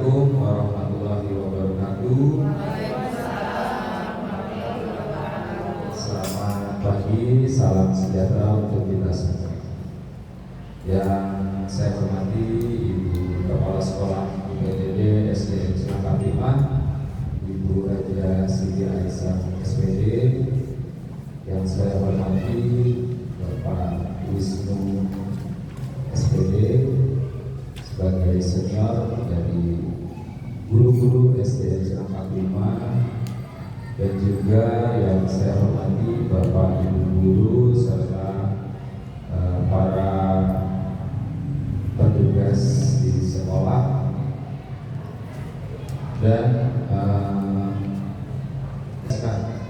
Assalamualaikum warahmatullahi wabarakatuh. Selamat pagi, salam sejahtera untuk kita semua. Yang saya hormati Ibu Kepala Sekolah IPDD SD Cilangkap 5, Ibu Haja Siti Aisyah SPD. Yang saya hormati Bapak Wisnu SPD sebagai senior dari guru-guru SD Cilangkap 5, dan juga yang saya hormati Bapak Ibu guru serta para petugas di sekolah dan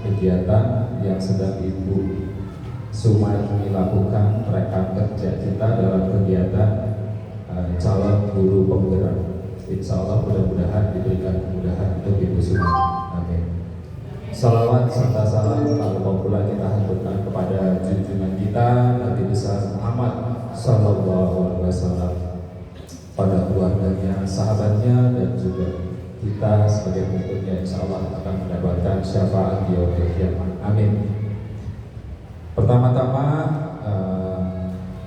kegiatan yang sedang Ibu Sumarni lakukan, rekan kerja kita dalam kegiatan calon guru penggerak. Insya Allah mudah-mudahan diberikan kemudahan untuk Ibu Sumarni. Amin. Salawat serta salam lalu pula kita haturkan kepada junjungan kita Nabi besar Muhammad Sallallahu Alaihi Wasallam, pada keluarganya, sahabatnya, dan juga kita sebagai pengikutnya. Insya Allah akan mendapatkan syafaat di yaumil qiyamah. Amin. Pertama-tama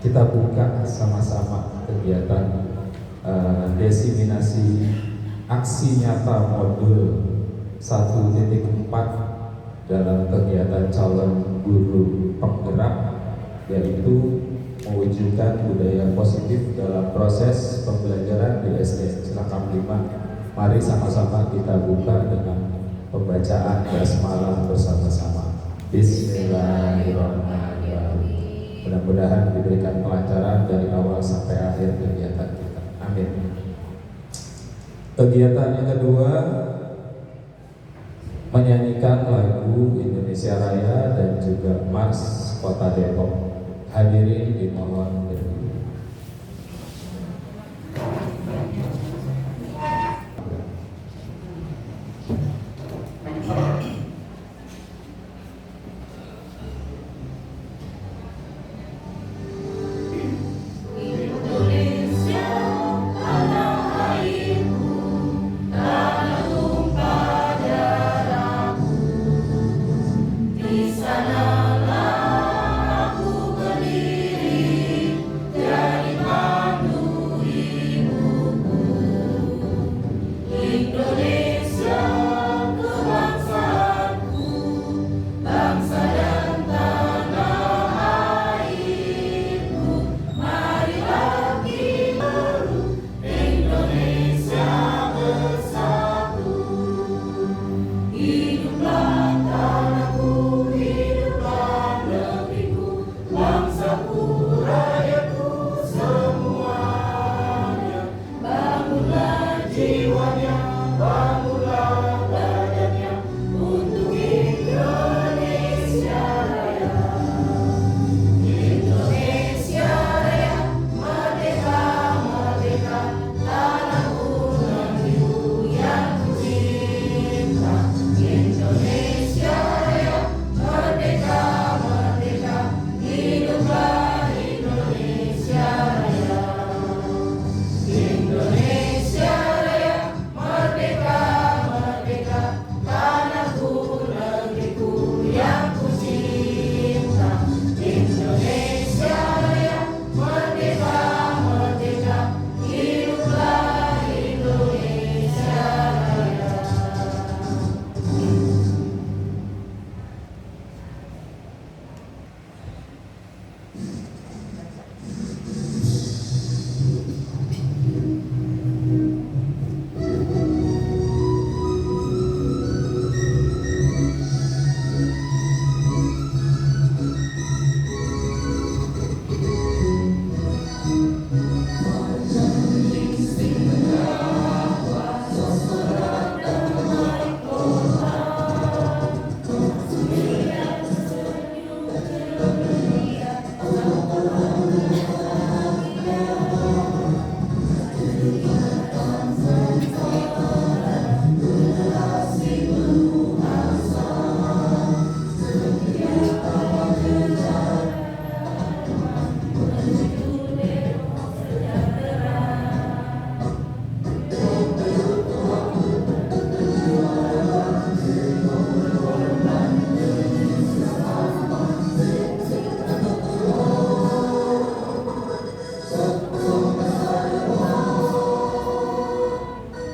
kita buka sama-sama kegiatan desiminasi aksi nyata modul 1.4 dalam kegiatan calon guru penggerak, yaitu mewujudkan budaya positif dalam proses pembelajaran di SD Cilangkap 5. Mari sama-sama kita buka dengan pembacaan basmalah bersama-sama. Bismillahirrahmanirrahim. Mudah-mudahan diberikan kelancaran dari awal sampai akhir kegiatan kita. Amin. Kegiatan yang kedua, menyanyikan lagu Indonesia Raya dan juga Mars Kota Depok. Hadirin dimohon berdiri.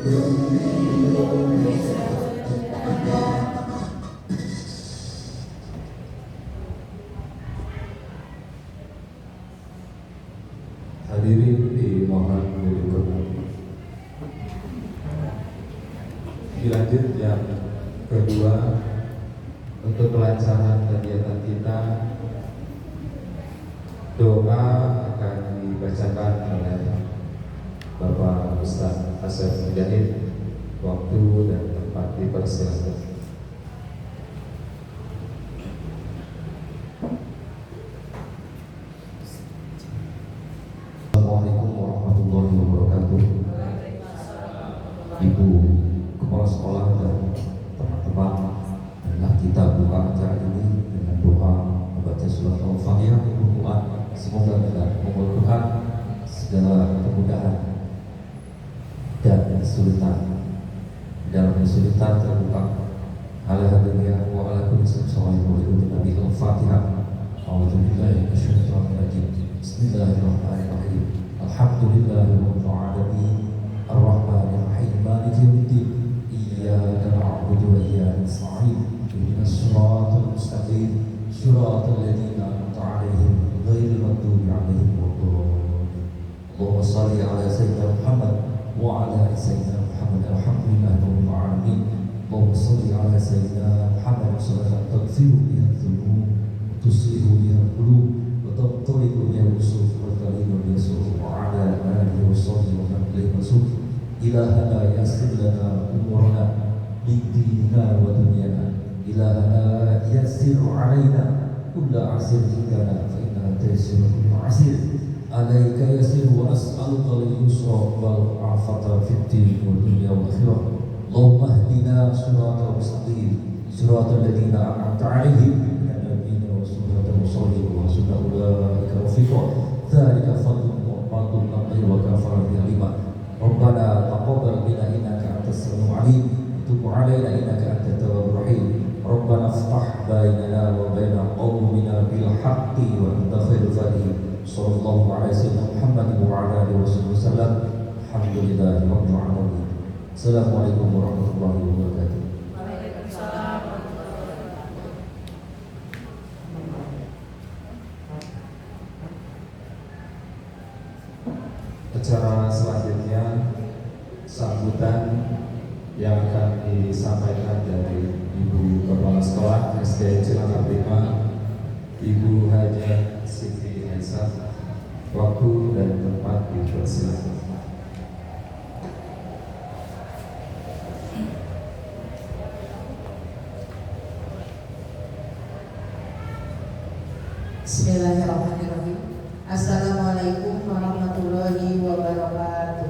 Hadirin dimohon duduk. Dilanjut yang kedua, untuk kelancaran kegiatan kita, doa akan dibacakan oleh Bapak Ustaz Asep Mujahid. Waktu dan tempat dipersilakan. Assalamualaikum warahmatullahi wabarakatuh. Ibu Kepala Sekolah dan teman-teman, marilah kita buka acara ini dengan doa membaca surat Al-Fatihah. Semoga kita memperoleh segala kemudahan dan kesulitan. Dalam kesulitan terbuka alhamdulillah wa ala kulli shay'in Nabi Al-Fatihah. A'udzubillahi minasyaitonir rajim. Bismillahirrahmanirrahim. Alhamdulillahirabbil alamin. Ar-Rahmanir Rahim. Maliki yaumiddin. Iyyaka na'budu wa iyyaka nasta'in. Ihdinas siratal mustaqim. Siratal ladzina an'amta 'alaihim ghairil maghdubi 'alaihim waladdallin. Allahumma shalli 'ala sayyidina Muhammad wa 'ala ali sayyidina Muhammad. Alhamdulillahirabbil alamin. Allahumma shalli 'ala sayyidina Muhammad sallallahu taghfiru biha dzunub wa tuslihu biha qulub wa taqtariqu biha usul wa talimu biha suhuf wa 'ala alihi wa sahbihi wa man ilayhi ilahana yassir lana umurana min dinina wa dunyana. Ilahana yassir 'alaina kulla 'asir hidana fa inna taysira kulla 'asir alaika yasir wa as'aluka al-yusra wal 'afata fid din wa dunya wal akhirah. Allahumma hdina siratal mustaqim siratal ladzina an'amta 'alaihim minan nabiyyin wa siratal mursalin wa hasuna ulaika rafiqa. Dzalika fadlun wa kafaran bi alima. Rabbana taqabbal minna innaka antas samiul 'alim wa tub 'alaina innaka antat tawwabur rahim. Rabbana iftah bainana wa baina qawmina bil haqqi wa anta khairul fatihin. Sallallahu alaihi wasallam Muhammad wa ala alihi wasallam. Alhamdulillahi rabbil alamin. Assalamualaikum warahmatullahi wabarakatuh. Acara selanjutnya sambutan yang akan disampaikan dari Ibu Kepala Sekolah SD Cilangkap 5, Ibu Hajah Siti Aisyah. Waktu dan tempat dipersilakan. Bismillahirrahmanirrahim. Assalamualaikum warahmatullahi wabarakatuh.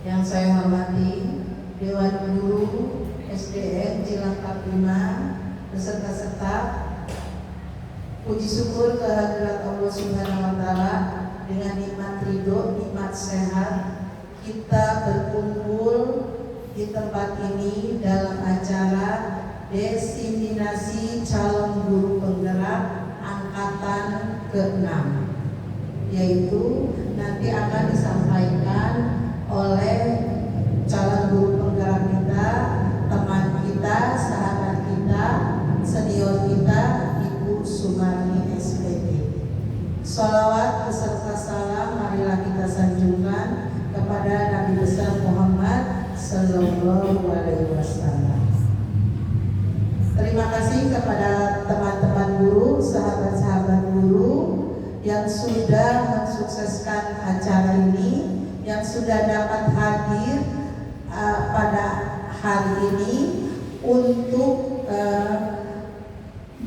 Yang saya hormati Dewan Guru SDN Cilangkap 5 beserta staf, puji syukur kehadirat Allah Subhanahu wa Ta'ala dengan nikmat ridho, nikmat sehat, kita berkumpul di tempat ini dalam acara desiminasi calon guru penggerak angkatan ke-6, yaitu nanti akan disampaikan oleh calon guru penggerak kita, teman kita, sahabat kita, senior kita, Ibu Sumarni SPT. Sholawat beserta salam marilah kita sanjungkan kepada Nabi besar Muhammad Sallallahu Alaihi Wasallam. Terima kasih kepada teman-teman guru, sahabat-sahabat guru yang sudah mensukseskan acara ini, yang sudah dapat hadir pada hari ini untuk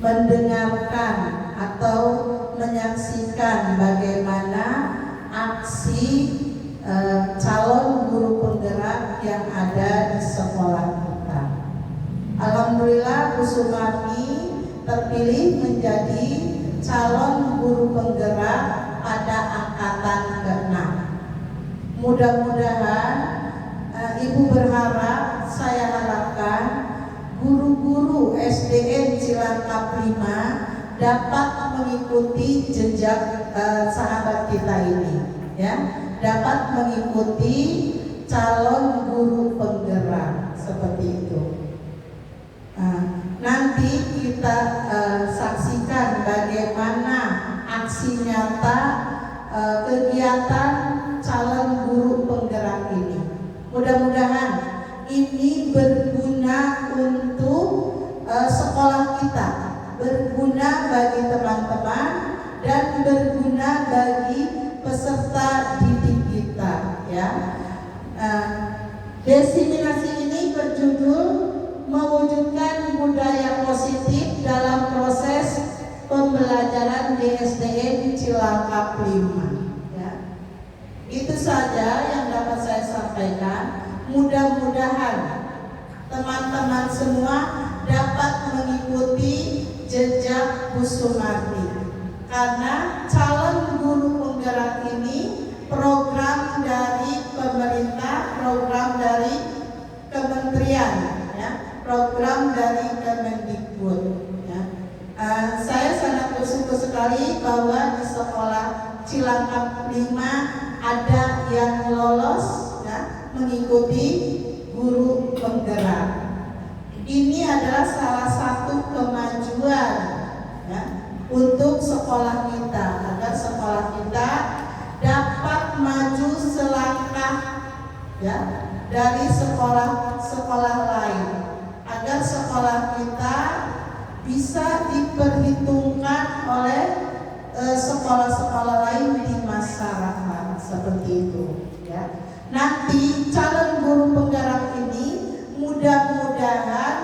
mendengarkan atau menyaksikan bagaimana aksi calon guru penggerak yang ada di sekolah kita. Alhamdulillah Bu Sumarni terpilih menjadi calon guru penggerak pada angkatan ke-6. Mudah-mudahan Ibu berharap, saya harapkan guru-guru SDN Cilangkap 5 dapat mengikuti jejak sahabat kita ini. ya, dapat mengikuti calon guru penggerak seperti itu. Nanti kita saksikan bagaimana aksi nyata kegiatan calon guru penggerak ini. Mudah-mudahan ini berguna untuk sekolah kita, berguna bagi teman-teman, dan berguna bagi peserta didik kita, ya. Desiminasi ini berjudul mewujudkan budaya positif dalam proses pembelajaran di SDN Cilangkap 5, ya. Itu saja yang dapat saya sampaikan. Mudah-mudahan teman-teman semua dapat mengikuti jejak Bu Sumarti, karena calon guru penggerak ini program dari pemerintah, program dari kementerian, ya, program dari Kemendikbud, ya. Saya sangat bersyukur sekali bahwa di sekolah Cilangkap 5 ada yang lolos, ya, mengikuti guru penggerak. Ini adalah salah satu kemajuan, ya, untuk sekolah kita, agar sekolah kita dapat maju selangkah, ya, dari sekolah-sekolah lain, agar sekolah kita bisa diperhitungkan oleh sekolah-sekolah lain di masyarakat, seperti itu, ya. Nanti calon guru penggerak ini mudah-mudahan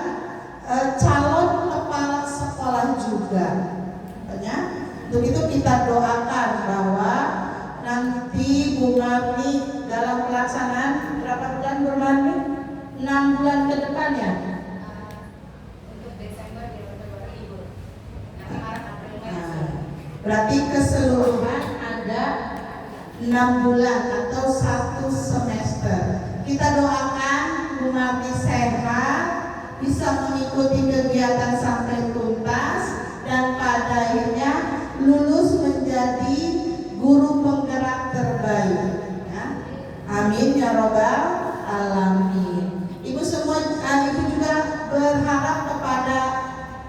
calon kepala sekolah juga, ya. Untuk itu kita doakan bahwa nanti Bu Marni dalam pelaksanaan berapa bulan Bu Marni? 6 bulan ke depan, ya? Untuk Desember di Februari Ibu. Nanti Maret, April, Mei. Berarti keseluruhan ada 6 bulan atau 1 semester. Kita doakan Bu Marni sehat, bisa mengikuti kegiatan sampai tuntas, dan pada akhirnya lulus menjadi guru penggerak terbaik, ya. Amin ya robbal alamin. Ibu semua, ibu juga berharap kepada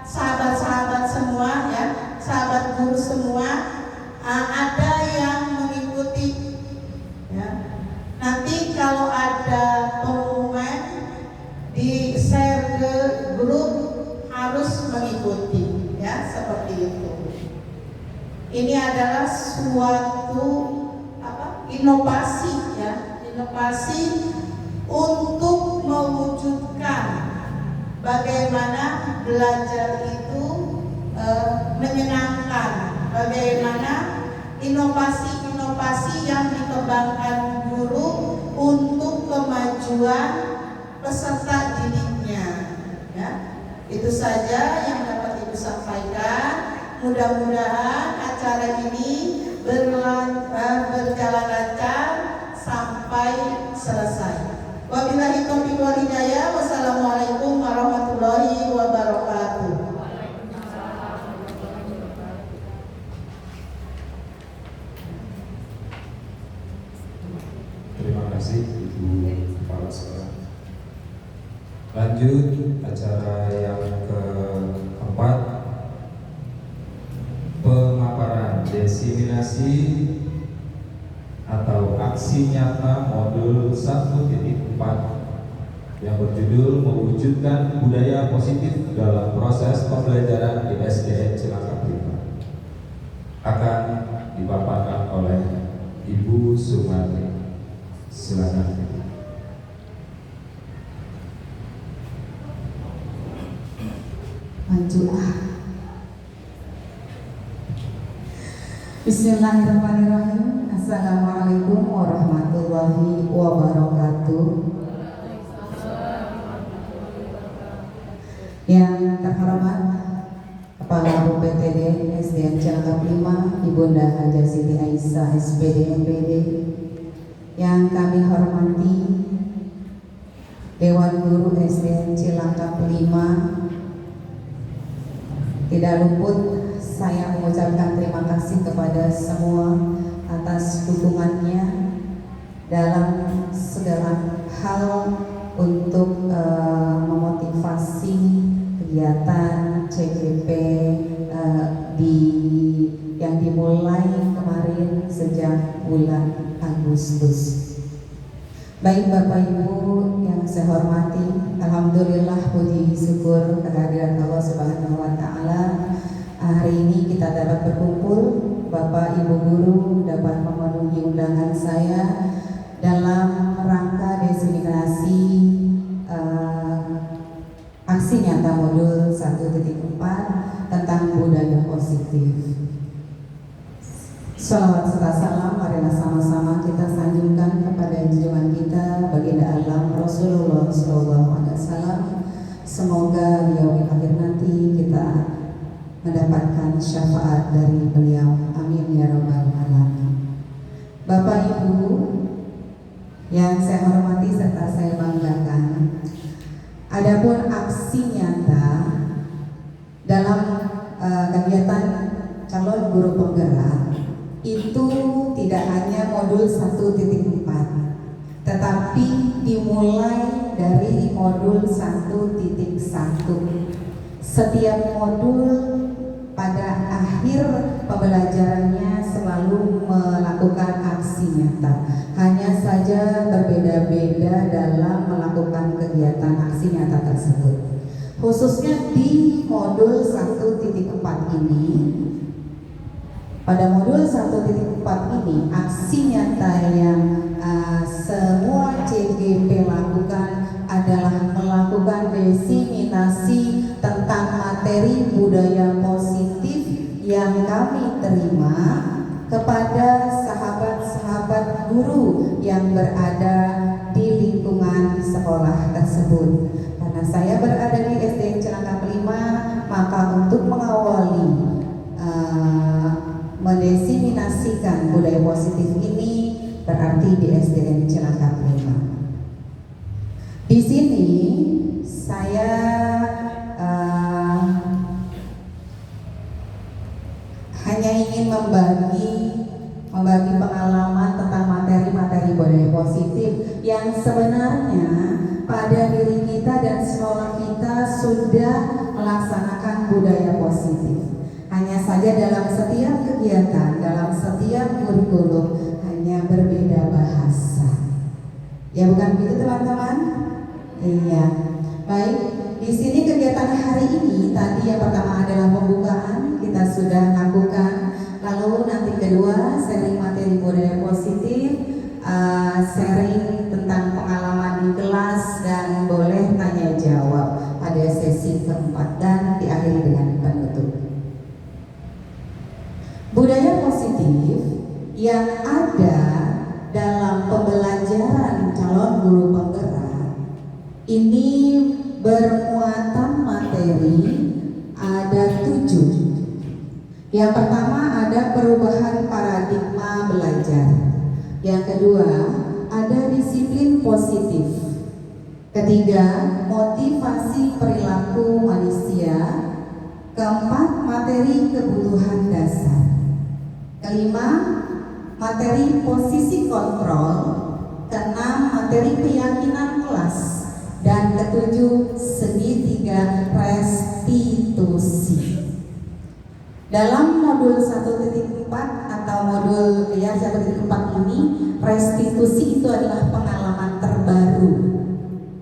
sahabat-sahabat semua, ya, sahabat guru semua, ada yang mengikuti, ya. Nanti kalau ada pengumuman di share ke grup, harus mengikuti, ya, seperti itu. Ini adalah suatu inovasi, ya, inovasi untuk mewujudkan bagaimana belajar itu menyenangkan, bagaimana inovasi-inovasi yang dikembangkan guru untuk kemajuan peserta didiknya, ya. Itu saja yang dapat Ibu sampaikan. Mudah-mudahan acara ini berjalan lancar sampai selesai. Wabillahi taufiq wal hidayah. Wassalamualaikum warahmatullahi wabarakatuh. Terima kasih Ibu Kepala Sekolah. Lanjut acara yang keempat, pemaparan desiminasi atau aksi nyata modul 1.4 yang berjudul mewujudkan budaya positif dalam proses pembelajaran di SDN Cilangkap 5 akan dipaparkan oleh Ibu Sumarti. Silakan. Majulah. Bismillahirrahmanirrahim. Assalamualaikum warahmatullahi wabarakatuh. Yang terhormat Kepala UPTD SDN Cilangkap 5 Ibunda Haja Siti Aisyah SPD MPD, yang kami hormati Dewan Guru SDN Cilangkap 5, tidak luput saya mengucapkan terima kasih kepada semua atas dukungannya dalam segala hal untuk memotivasi kegiatan CGP yang dimulai kemarin sejak bulan Agustus. Baik Bapak Ibu yang saya hormati, alhamdulillah puji syukur kehadiran Allah Subhanahu wa taala. Hari ini kita dapat berkumpul, Bapak Ibu guru dapat memenuhi undangan saya dalam rangka diseminasi aksi nyata modul 1.4 tentang budaya positif. Salawat serta salam marilah sama-sama kita sanjungkan kepada junjungan kita baginda alam Rasulullah SAW. Semoga di yaumil akhir nanti kita mendapatkan syafaat dari beliau. Amin ya rabbal alamin. Bapak Ibu yang saya hormati serta saya banggakan, adapun aksi nyata dalam kegiatan calon guru penggerak itu tidak hanya modul 1.4, tetapi dimulai dari modul 1.1. Setiap modul pada akhir pembelajarannya selalu melakukan aksi nyata. Hanya saja berbeda-beda dalam melakukan kegiatan aksi nyata tersebut. Khususnya di modul 1.4 ini, pada modul 1.4 ini aksi nyata yang semua CGP lakukan adalah melakukan diseminasi tentang materi budaya positif yang kami terima kepada sahabat-sahabat guru yang berada di lingkungan sekolah tersebut. Karena saya berada di SDN Celangkap 5, maka untuk mengawali mendiseminasikan budaya positif ini berarti di SDN Celangkap 5. Di sini saya hanya ingin membagi pengalaman tentang materi-materi budaya positif yang sebenarnya pada diri kita dan sekolah kita sudah melaksanakan budaya positif. Hanya saja dalam setiap kegiatan, dalam setiap kurikulum hanya berbeda bahasa. Ya bukan begitu teman-teman? Iya. Baik, di sini kegiatan hari ini tadi yang pertama adalah pembukaan, kita sudah lakukan. Lalu nanti kedua sharing materi budaya positif, sharing tentang pengalaman di kelas dan boleh tanya jawab pada sesi keempat dan diakhiri dengan penutup. Budaya positif yang ada dalam pembelajaran calon guru penggerak ini bermuatan materi ada 7. Yang pertama ada perubahan paradigma belajar. Yang kedua ada disiplin positif. Ketiga, motivasi perilaku manusia. Keempat, materi kebutuhan dasar. Kelima, materi posisi kontrol. Keenam, materi keyakinan kelas. Dan ketujuh, segitiga restitusi. Dalam modul 1.4 atau modul 1.4 ini, restitusi itu adalah pengalaman terbaru.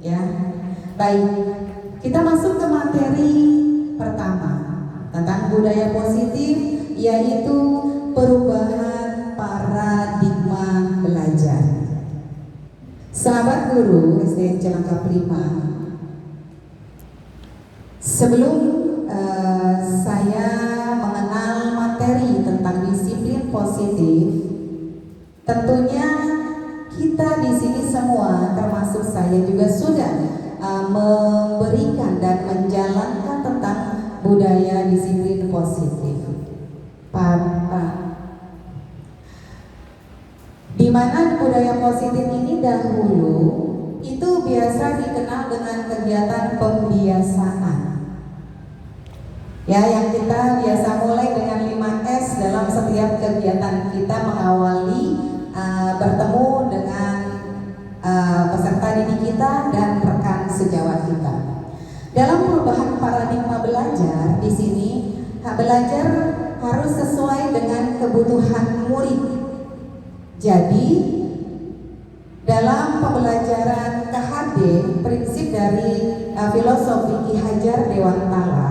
Ya, baik. Kita masuk ke materi pertama tentang budaya positif, yaitu perubahan paradigma belajar. Sahabat guru SDN Celangkap 5, sebelum saya mengenal materi tentang disiplin positif, tentunya kita di sini semua, termasuk saya juga sudah memberikan dan menjalankan tentang budaya disiplin positif. Di mana budaya positif ini dahulu itu biasa dikenal dengan kegiatan pembiasaan. Ya, yang kita biasa mulai dengan 5S dalam setiap kegiatan kita mengawali bertemu dengan peserta didik kita dan rekan sejawat kita. Dalam perubahan paradigma belajar di sini, belajar harus sesuai dengan kebutuhan murid. Jadi, dalam pembelajaran KHD, prinsip dari filosofi Ki Hajar Dewantara,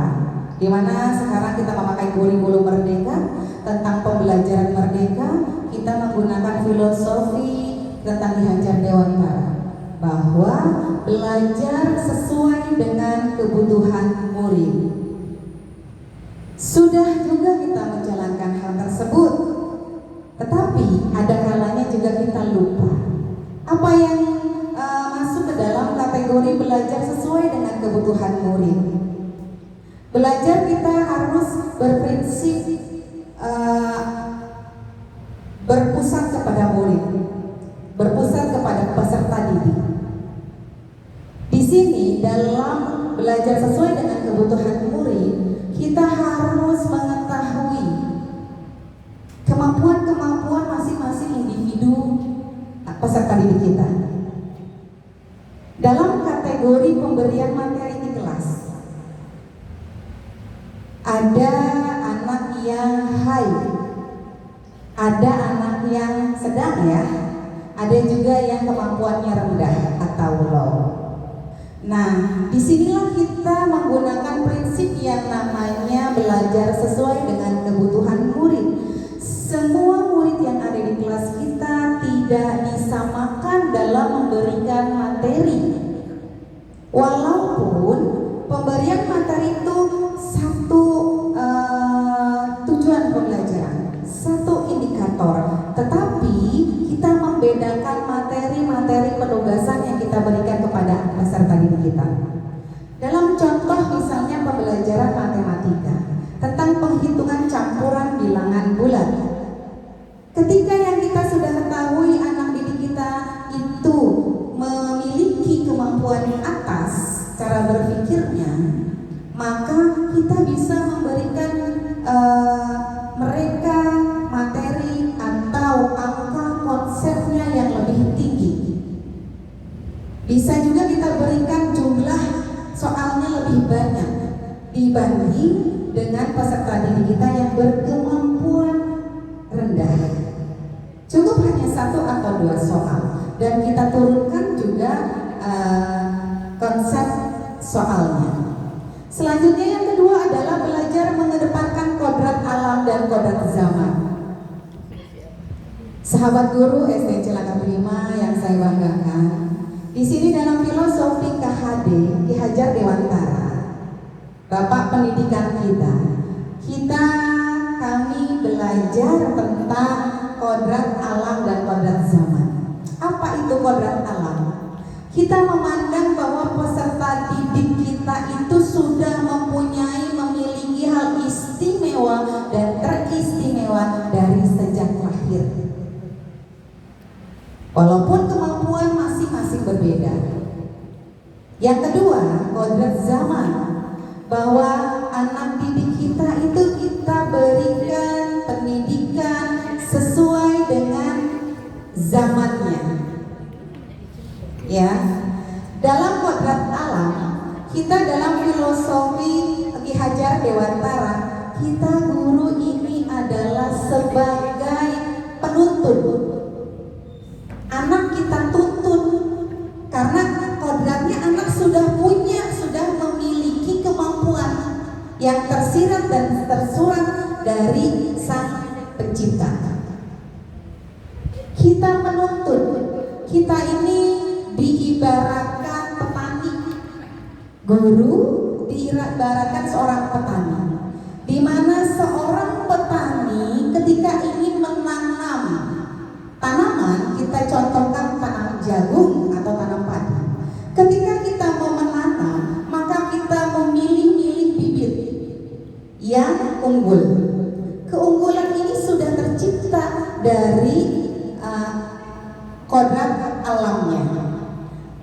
di mana sekarang kita memakai kurikulum merdeka tentang pembelajaran merdeka, kita menggunakan filosofi tentang Ki Hajar Dewantara bahwa belajar sesuai dengan kebutuhan murid. Sudah juga kita menjalankan hal tersebut, tetapi ada kalanya juga kita lupa apa yang masuk ke dalam kategori belajar sesuai dengan kebutuhan murid. Belajar kita harus berprinsip berpusat kepada murid, berpusat kepada peserta didik. Di sini dalam belajar sesuai dengan kebutuhan murid, kita harus mengetahui kemampuan-kemampuan masing-masing individu peserta didik kita. Dalam kategori pemberian materi di kelas, ada anak yang high, ada anak yang sedang ya, ada juga yang kemampuannya rendah atau low. Nah, disinilah kita menggunakan prinsip yang namanya belajar sesuai dengan kebutuhan murid. Semua murid yang ada di kelas kita tidak disamakan dalam memberikan materi. Walaupun pemberian materi itu satu tujuan pembelajaran, satu indikator, tetapi kita membedakan materi-materi penugasan yang kita berikan kepada peserta didik kita. Dalam contoh misalnya pembelajaran matematika tentang penghitungan campuran bilangan bulat. Ketika yang kita sudah ketahui anak didik kita itu memiliki kemampuan atas cara berpikirnya, maka kita bisa memberikan mereka materi atau angka konsepnya yang lebih tinggi. Bisa juga kita berikan jumlah soalnya lebih banyak dibanding dengan peserta didik kita yang berkemampuan rendah. Cukup hanya 1 atau 2 soal dan kita turunkan juga konsep soalnya. Selanjutnya yang kedua adalah belajar mengedepankan kodrat alam dan kodrat zaman. Sahabat guru SD Cilangkap 5 yang saya banggakan, di sini dalam filosofi KHD Ki Hajar Dewantara, Bapak pendidikan kami belajar tentang kodrat alam dan kodrat zaman. Apa itu kodrat alam? Kita memandang bahwa peserta didik kita itu sudah memiliki hal istimewa dan teristimewa dari sejak lahir. Walaupun kemampuan masing-masing berbeda. Yang kedua, kodrat zaman, bahwa anak didik kita itu kita berikan pendidikan sesuai dengan zamannya. Ya, dalam kodrat alam, kita dalam filosofi Ki Hajar Dewantara, kita guru ini adalah sebagai penuntut. Anak kita tuntut karena kodratnya anak sudah memiliki kemampuan yang tersirat dan tersurat dari Sang Pencipta. Kita menuntut, kita ini diibaratkan petani. Guru diibaratkan seorang petani, di mana seorang petani ketika ingin menanam tanaman, kita contohkan tanam jagung atau tanam padi. Ketika kita mau menanam, maka kita memilih bibit yang unggul. Keunggulan ini sudah tercipta dari kodrat alamnya.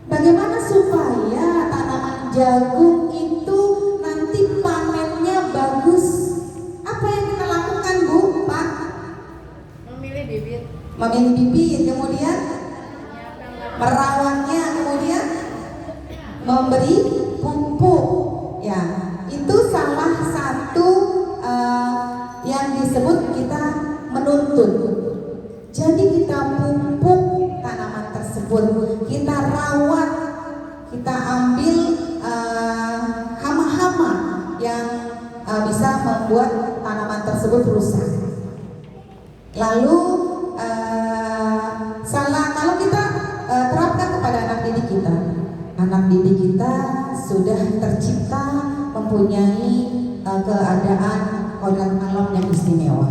Bagaimana supaya tanaman jagung itu nanti panennya bagus memilih bibit, kemudian merawatnya, kemudian memberi pupuk. Ya, itu salah satu yang disebut kita menuntun. Jadi kita pupuk tanaman tersebut, kita rawat, kita ambil hama-hama yang bisa membuat tanaman tersebut rusak. Lalu kalau kita terapkan kepada anak didik kita sudah tercipta mempunyai keadaan kodrat alam yang istimewa.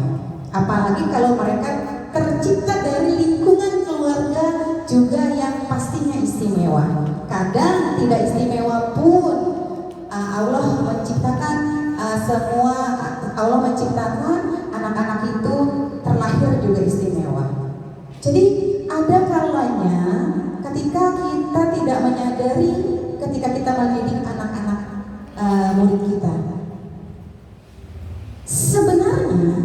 Apalagi kalau mereka tercipta dari lingkungan keluarga juga yang pastinya istimewa. Kadang tidak istimewa pun Allah menciptakan Allah menciptakan anak-anak itu terlahir juga istimewa. Jadi ada kalanya ketika kita tidak menyadari, ketika kita mendidik anak-anak murid kita, sebenarnya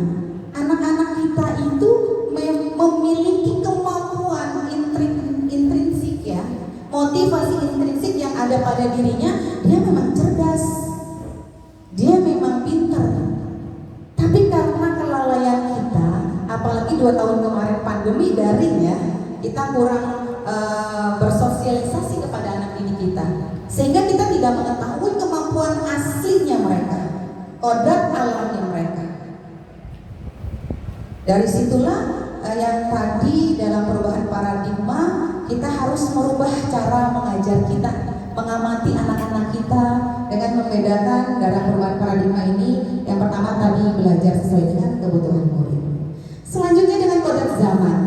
anak-anak kita itu memiliki kemampuan intrinsik ya, motivasi intrinsik yang ada pada dirinya. Dia memang cerdas, dia memang pintar, tapi karena kelalaian kita, apalagi 2 tahun kemarin pandemi daring ya, kita kurang bersosialisasi kepada anak didik kita, sehingga kita tidak mengetahui kemampuan aslinya mereka, kodrat alamnya mereka. Dari situlah yang tadi dalam perubahan paradigma, kita harus merubah cara mengajar kita, mengamati anak-anak kita dengan membedakan dalam perubahan paradigma ini. Yang pertama tadi belajar sesuai dengan kebutuhan murid. Selanjutnya dengan kodrat zaman.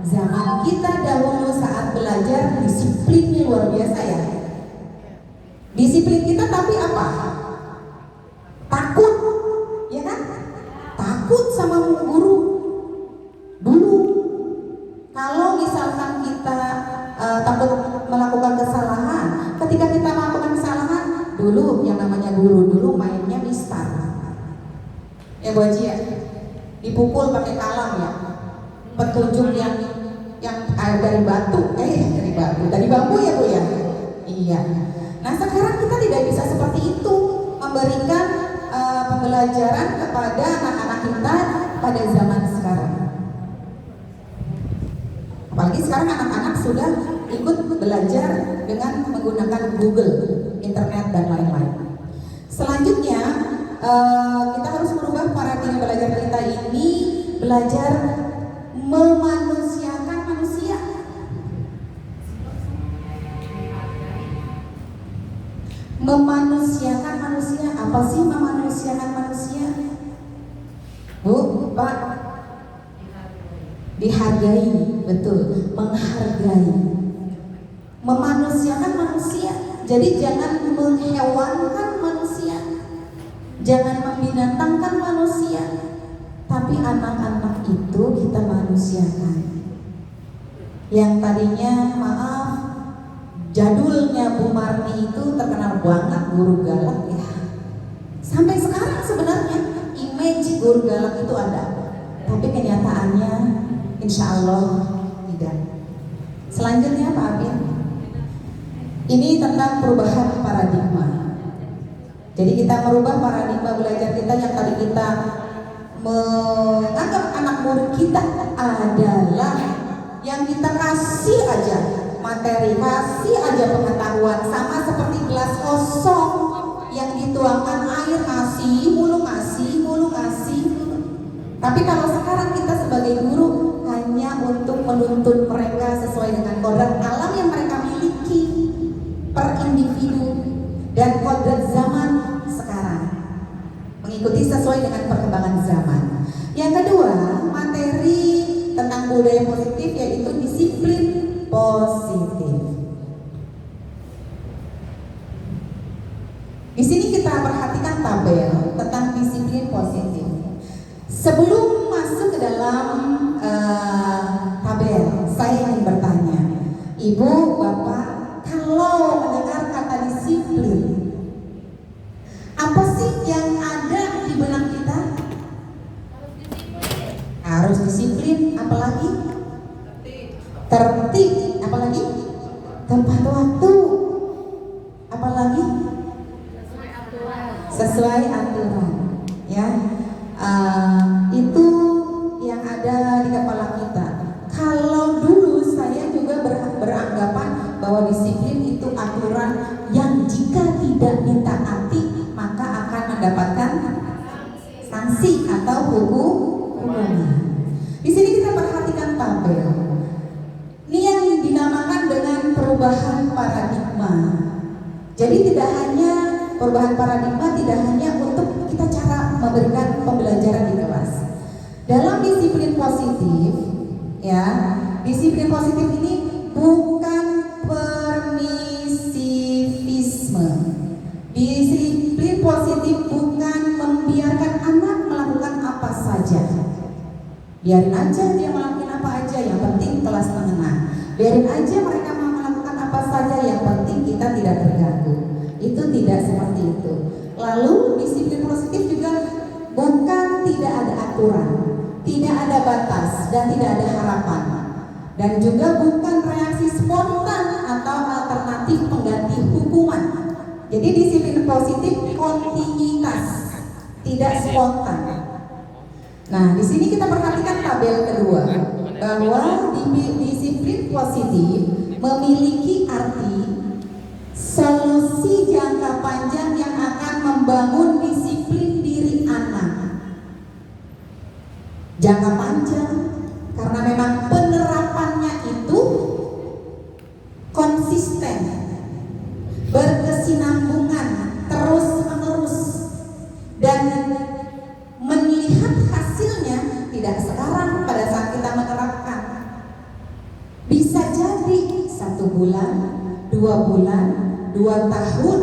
Zaman kita dahulu saat belajar disiplinnya luar biasa ya. Disiplin kita tapi apa? Takut, ya kan? Takut sama guru. Dulu kalau misalkan kita takut melakukan kesalahan, ketika kita melakukan kesalahan, dulu yang namanya guru dulu mainnya mistar. Ya Bu Haji ya, dipukul pakai kalam ya, petunjuk yang dari batu, dari bambu ya Bu ya. Iya. Nah sekarang kita tidak bisa seperti itu, memberikan pembelajaran kepada anak-anak kita pada zaman sekarang. Apalagi sekarang anak-anak sudah ikut belajar dengan menggunakan Google, internet dan lain-lain. Selanjutnya kita harus merubah paradigma belajar kita ini, belajar memanusiakan manusia. Memanusiakan manusia, apa sih memanusiakan manusia? Bu, Pak? Dihargai, betul, menghargai. Memanusiakan manusia. Jadi jangan menghewankan manusia, jangan membinatangkan manusia, tapi anak-anak itu kita manusiakan. Yang tadinya maaf, jadulnya Bu Marni itu terkenal banget guru galak ya. Sampai sekarang sebenarnya image guru galak itu ada, tapi kenyataannya insya Allah tidak. Selanjutnya Pak Abin, ini tentang perubahan paradigma. Jadi kita merubah paradigma belajar kita yang tadi kita menganggap anak murid kita adalah yang kita kasih aja materi, kasih aja pengetahuan, sama seperti gelas kosong yang dituangkan air, ngasih mulu. Tapi kalau sekarang kita sebagai guru hanya untuk menuntun mereka sesuai dengan kodrat alam yang mereka miliki per individu dan kodrat zaman sekarang, mengikuti sesuai dengan perkembangan zaman. Yang kedua, materi tentang budaya positif, yaitu disiplin positif. Di sini kita perhatikan tabel tentang disiplin positif. Sebelum masuk ke dalam tabel, saya ingin bertanya, Ibu, Bapak, kalau mendengar kata disiplin, apa sih yang ada di benak kita? Harus disiplin, apalagi tertib, apalagi tepat waktu, apalagi sesuai aturan, ya. Itu yang ada di kepala kita. Kalau dulu saya juga beranggapan bahwa disiplin itu aturan yang jika tidak ditaati maka akan mendapatkan sanksi atau hukuman. Di sini kita perhatikan tabel. Ini yang dinamakan dengan perubahan paradigma. Jadi tidak hanya perubahan paradigma, tidak hanya untuk kita cara memberikan pembelajaran di kelas. Dalam disiplin positif, ya, disiplin positif ini bukan permisivisme. Disiplin positif bukan membiarkan anak melakukan apa saja. Biarin aja dia melakukan apa aja, yang penting kelas menengah. Biarin aja mereka mau melakukan apa saja, yang penting kita tidak terganggu. Itu tidak seperti itu. Lalu disiplin positif juga bukan tidak ada aturan, tidak ada batas, dan tidak ada harapan. Dan juga bukan reaksi spontan atau alternatif pengganti hukuman. Jadi disiplin positif kontinuitas, tidak spontan. Nah, di sini kita perhatikan tabel kedua bahwa disiplin positif memiliki arti solusi jangka panjang yang akan membangun disiplin diri anak. Jangka panjang karena memang penerapannya itu konsisten, berkesinambungan, terus-menerus, dan melihat hasilnya tidak sekarang pada saat kita menerapkan. Bisa jadi 1 bulan, 2 bulan, 2 tahun,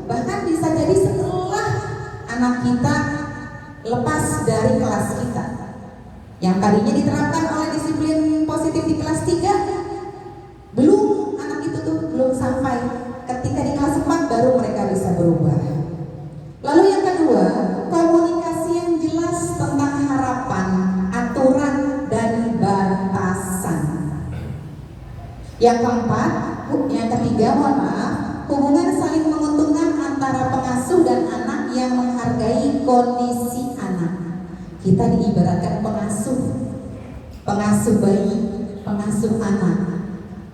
bahkan bisa jadi setelah anak kita lepas dari kelas kita. Yang tadinya diterapkan oleh disiplin positif di kelas 3, belum anak itu tuh belum sampai, ketika di kelas 4 baru mereka bisa berubah. Lalu yang kedua, komunikasi yang jelas tentang harapan, aturan, dan batasan. Yang keempat, yang ketiga, mohon maaf, hubungan saling menguntungkan antara pengasuh dan anak yang menghargai kondisi anak. Kita diibaratkan pengasuh bayi, pengasuh anak.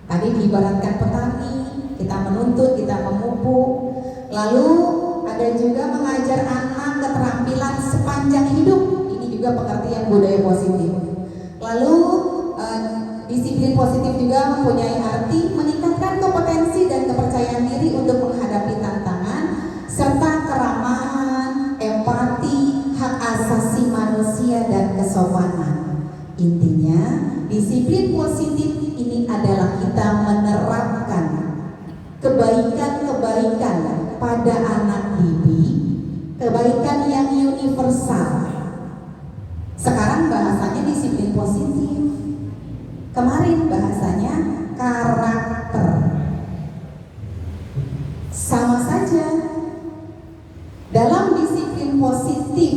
Tadi diibaratkan petani, kita menuntut, kita memupuk. Lalu ada juga mengajar anak keterampilan sepanjang hidup. Ini juga pengertian budaya positif. Lalu disiplin positif juga mempunyai arti meningkatkan kompetensi dan kepercayaan diri untuk menghadapi tantangan serta keramahan, empati, hak asasi manusia, dan kesopanan. Intinya, disiplin positif ini adalah kita menerapkan kebaikan-kebaikan pada anak didik, kebaikan yang universal. Sekarang bahasanya disiplin positif. Kemarin bahasanya karakter. Sama saja. Dalam disiplin positif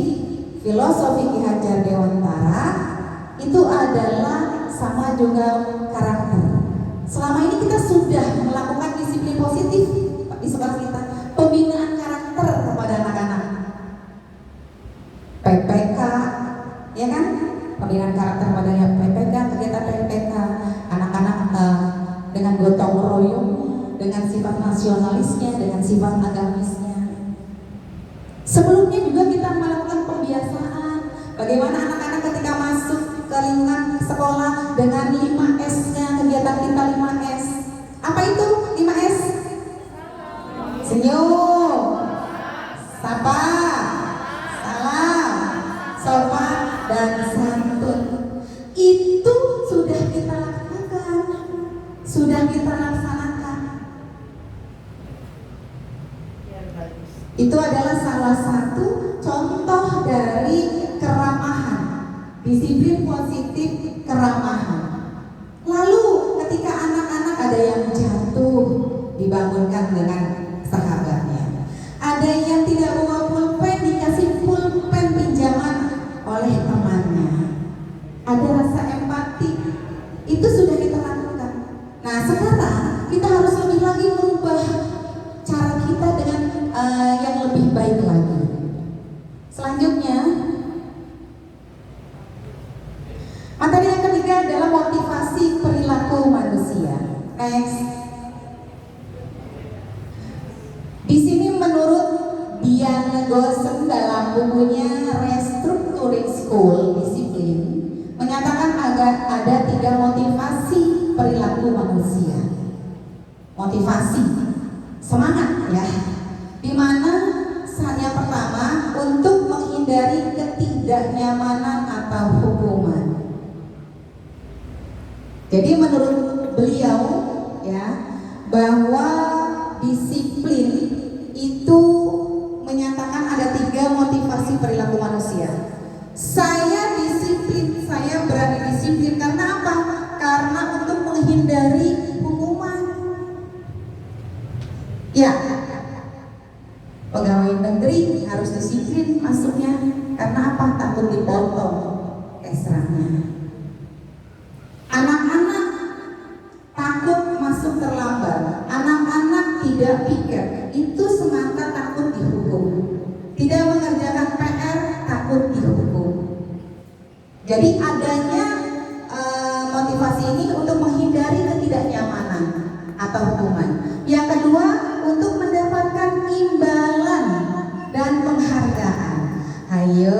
filosofi Ki Hajar Dewantara itu adalah sama juga karakter. Selama ini kita sudah melakukan disiplin positif di sekolah kita, pembinaan karakter kepada anak-anak, PPK, ya kan? Pembinaan karakter pada PPK, kegiatan PPK, anak-anak dengan gotong royong, dengan sifat nasionalisnya, dengan sifat agamisnya. Sebelumnya juga kita melakukan pembiasaan bagaimana anak-anak ketika masuk ke lingkungan sekolah dengan 5S-nya, kegiatan kita 5S. Apa itu 5S? Senyum, sapa, salam, sopan, dan santun. Itu sudah kita lakukan, sudah kita laksanakan. Itu adalah salah satu contoh dari keramahan, disiplin positif keramahan. Lalu ketika anak-anak ada yang jatuh, dibangunkan dengan sahabatnya. Ada yang tidak bawa pulpen, dikasih pulpen pinjaman oleh temannya. Ada rasa empati, itu sudah kita lakukan. sekarang kita harus lebih lagi merubah cara kita dengan yang lebih baik lagi. Selanjutnya, materi yang ketiga adalah motivasi perilaku manusia. Next. Di sini menurut Dian Gosen dalam bukunya Restructuring School Discipline menyatakan ada 3 motivasi perilaku manusia. Motivasi, semangat ya. Dimana yang pertama untuk menghindari ketidaknyamanan atau hukuman. Jadi menurut beliau ya, bahwa disiplin itu menyatakan ada 3 motivasi perilaku manusia. Saya disiplin, saya berani disiplin karena apa? Karena untuk menghindari hukuman. Ya, pegawai negeri harus disiplin masuknya karena apa? Takut dipotong eksranya. Anak-anak takut masuk terlambat, anak-anak tidak pikir, itu semata takut dihukum. Tidak mengerjakan PR takut dihukum. Jadi adanya motivasi ini untuk menghindari ketidaknyamanan atau hukuman. Yang kedua, untuk mendapatkan imbalan dan penghargaan. Ayo,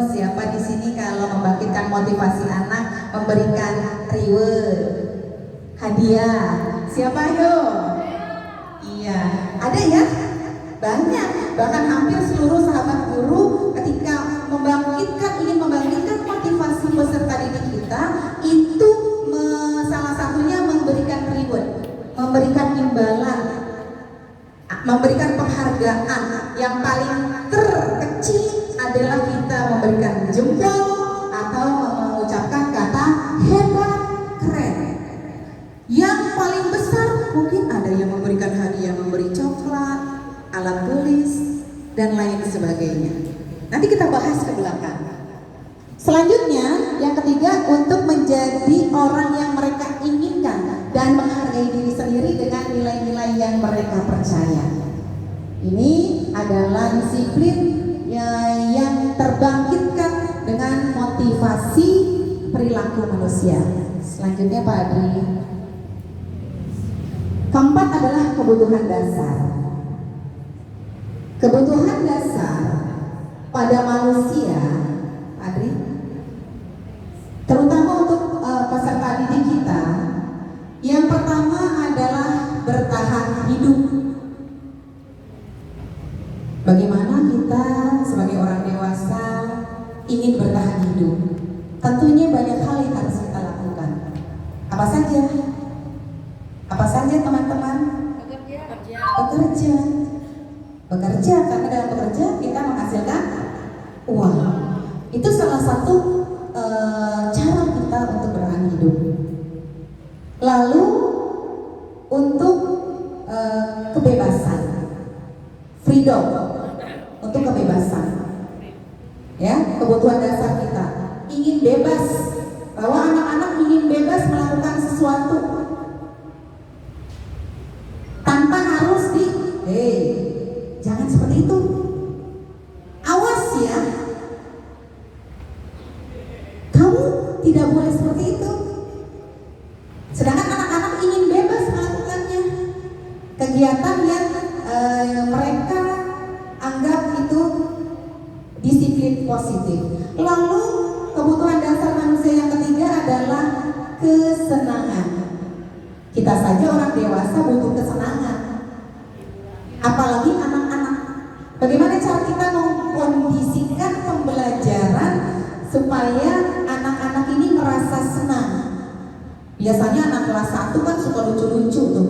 siapa di sini kalau membangkitkan motivasi anak memberikan reward, hadiah? Siapa ayo? Iya, ada ya? Banyak, bahkan hampir seluruh sahabat guru ketika ingin membangkitkan motivasi peserta didik kita itu salah satunya memberikan reward, memberikan imbalan, memberikan penghargaan. Yang paling terkecil adalah kita memberikan jempol atau mengucapkan kata hebat, keren. Yang paling besar mungkin ada yang memberikan hadiah, memberi coklat, alat tulis, dan lain sebagainya. Nanti kita bahas ke belakang. Selanjutnya, yang ketiga, untuk menjadi orang yang mereka inginkan dan menghargai diri sendiri dengan nilai-nilai yang mereka percaya. Ini adalah disiplin yang terbangkitkan dengan motivasi perilaku manusia. Selanjutnya Pak Adri. Keempat adalah kebutuhan dasar. Kebutuhan dasar pada manusia, Pak Adri, terutama untuk peserta didik kita, yang pertama adalah bertahan hidup. Bagaimana kita sebagai orang dewasa ingin bertahan hidup? Tentunya banyak hal yang harus kita lakukan. Apa saja? Apa saja teman-teman? Bekerja. Bekerja, karena dalam bekerja kita menghasilkan uang. Itu salah satu cara kita untuk bertahan hidup. Lalu untuk kebebasan, freedom, untuk kebebasan, ya, kebutuhan dasar kita ingin bebas, bahwa anak-anak ingin bebas melakukan sesuatu tanpa harus jangan seperti itu, awas ya, kamu tidak boleh seperti itu. Sedangkan anak-anak ingin bebas melakukannya, kegiatan yang mereka anggap itu disiplin positif. Lalu kebutuhan dasar manusia yang ketiga adalah kesenangan. Kita saja orang dewasa butuh kesenangan, apalagi anak-anak. Bagaimana cara kita mengkondisikan pembelajaran supaya anak-anak ini merasa senang? Biasanya anak kelas 1 kan suka lucu-lucu tuh.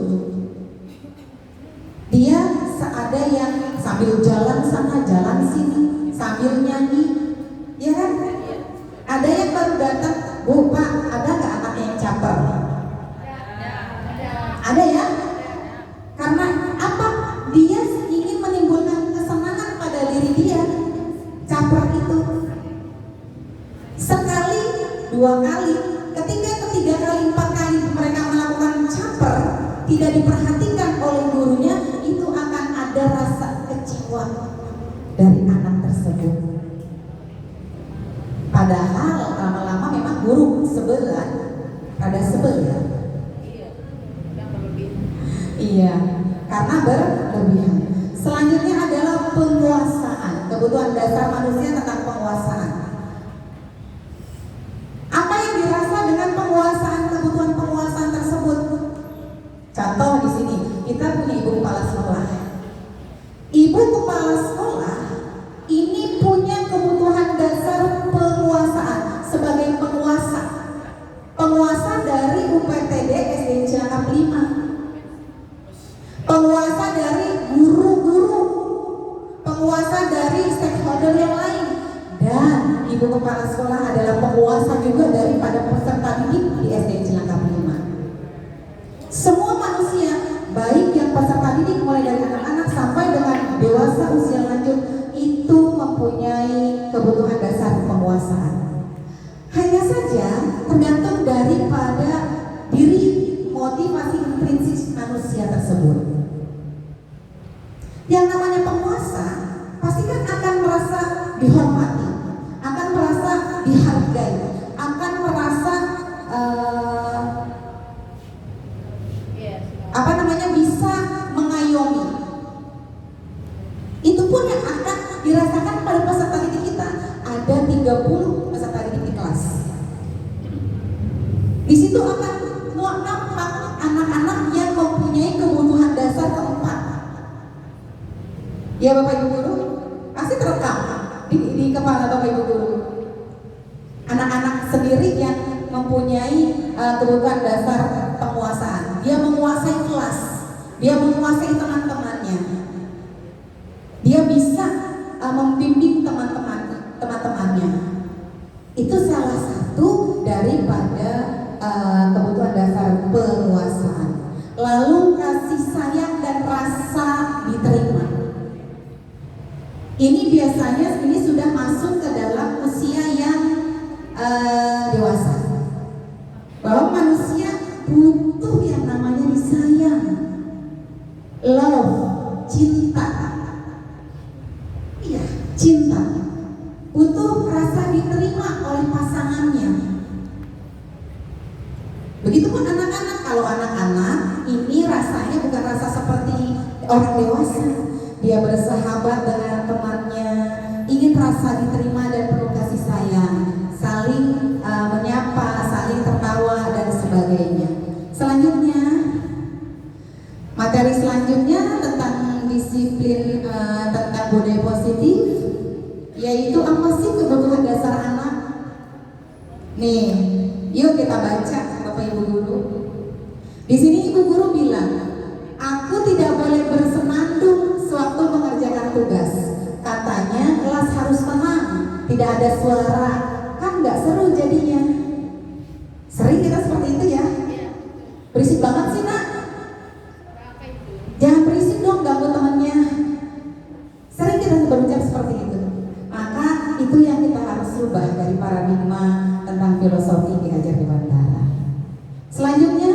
Dia ada yang sambil jalan sana, jalan sini, sambil nyanyi, ya kan? Ada yang baru datang, Bu, Pak, ada nggak anak yang caper? Ada ya? Karena apa? Dia ingin menimbulkan kesenangan pada diri dia. Caper itu sekali, 2 kali, ketiga kali, 4 kali mereka melakukan caper, tidak diperhatikan oleh gurunya, itu akan ada rasa kecewa dari anak tersebut. Padahal lama-lama memang guru sebelah pada sebel ya. Iya, karena berlebihan. Selanjutnya adalah penguasaan, kebutuhan dasar manusia tentang penguasaan. Apa yang dirasa dengan penguasaan, kebutuhan penguasaan tersebut? Contoh di sini, kita punya ibu kepala sekolah. Ibu kepala sekolah ini punya kebutuhan dasar penguasaan sebagai penguasa. Penguasa dari UPTD SD Cilangkap 5. Penguasa dari guru-guru, penguasa dari stakeholder yang lain, dan ibu kepala sekolah adalah penguasa juga daripada peserta didik di SD Cilangkap 5. Semua manusia, baik yang peserta didik mulai dari anak-anak sampai dengan dewasa usia lanjut, itu mempunyai kebutuhan dasar penguasaan. Hanya saja tergantung daripada diri, motivasi intrinsik manusia tersebut. Yang namanya penguasa pasti kan akan merasa dihormati, akan merasa dihargai, akan merasa bisa mengayomi. Itu pun yang akan dirasakan pada peserta didik kita. Ada 30 peserta didik di kelas. Di situ akan nampak anak-anak yang mempunyai kebutuhan dasar keempat. Ya Bapak Ibu Guru, pasti terekam di kepala Bapak Ibu Guru. Anak-anak sendiri yang mempunyai kebutuhan dasar penguasaan. Dia menguasai kelas, dia menguasai teman-temannya, dia bisa membimbing teman-temannya. Itu salah satu daripada kebutuhan dasar penguasaan. Lalu kasih sayang dan rasa diterima. Ini biasanya sudah masuk ke dalam usia yang dewasa. Bahwa manusia butuh yang namanya disayang, love, cinta. Iya, cinta. Butuh rasa diterima oleh pasangannya. Begitupun anak-anak. Kalau anak-anak ini rasanya bukan rasa seperti orang dewasa. Dia bersahabat dengan temannya, ingin rasa diterima dan penuh kasih sayang, saling menyapa, saling tertawa dan sebagainya. Selanjutnya, materi selanjutnya tentang disiplin tentang budaya positif, yaitu apa sih kebutuhan dasar anak? Nih, yuk kita baca Bapak Ibu Guru. Di sini Ibu Guru bilang, aku tidak boleh bersenandung sewaktu mengerjakan tugas. Katanya kelas harus tenang, tidak ada suara, kan nggak seru jadinya. Sering kita seperti itu ya. Berisik banget sih nak. Jangan berisik dong, ganggu temannya. Sering kita berucap seperti itu. Maka itu yang kita harus ubah dari paradigma tentang filosofi diajar di Bandara. Selanjutnya,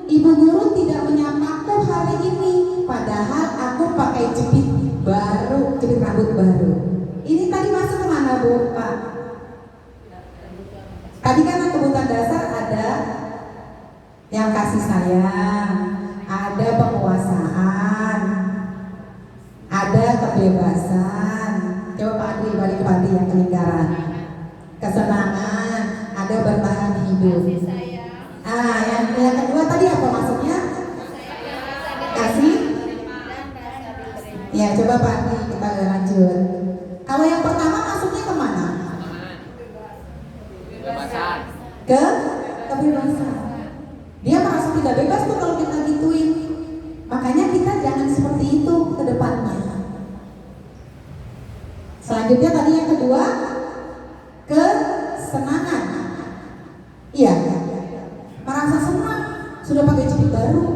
Ibu Guru tidak menyapaku hari ini, padahal aku pakai jepit baru, jepit rambut baru. Ini tadi masuk kemana Bu, Pak? Tadi kan kebutuhan dasar ada yang kasih sayang, ada penguasaan, ada kebebasan. Coba Pak Adri balik ke Pati yang kelingkaran. Kesenangan, ada bertahan hidup. Yang kedua tadi apa maksudnya? Kasih. Ya, coba Pak Adri kita lanjut. Kalau yang pertama masuknya kemana? Ke kebebasan. Dia merasa tidak bebas tuh kalau kita gituin. Makanya kita jangan seperti itu ke depannya. Selanjutnya tadi yang kedua, kesenangan. Iya, merasa senang sudah pakai jepit baru.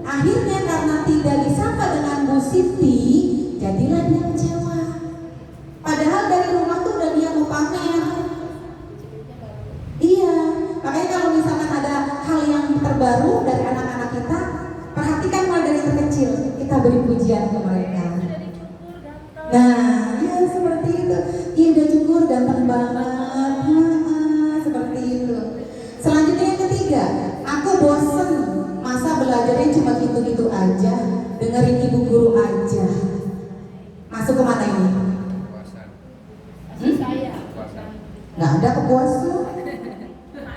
Akhirnya karena tidak disapa dengan Bu Siti, jadilah dia kecewa. Padahal dari rumah tuh udah dia mau pamer. Iya, makanya kalau misalkan ada hal yang terbaru dari anak-anak kita, perhatikan beri pujian ke mereka. Nah, ya seperti itu. Iya udah cukur, ganteng banget. Seperti itu. Selanjutnya yang ketiga, aku bosen masa belajarnya cuma gitu-gitu aja, dengerin ibu guru aja. Masuk ke mana ini? Nggak ada kepuasan.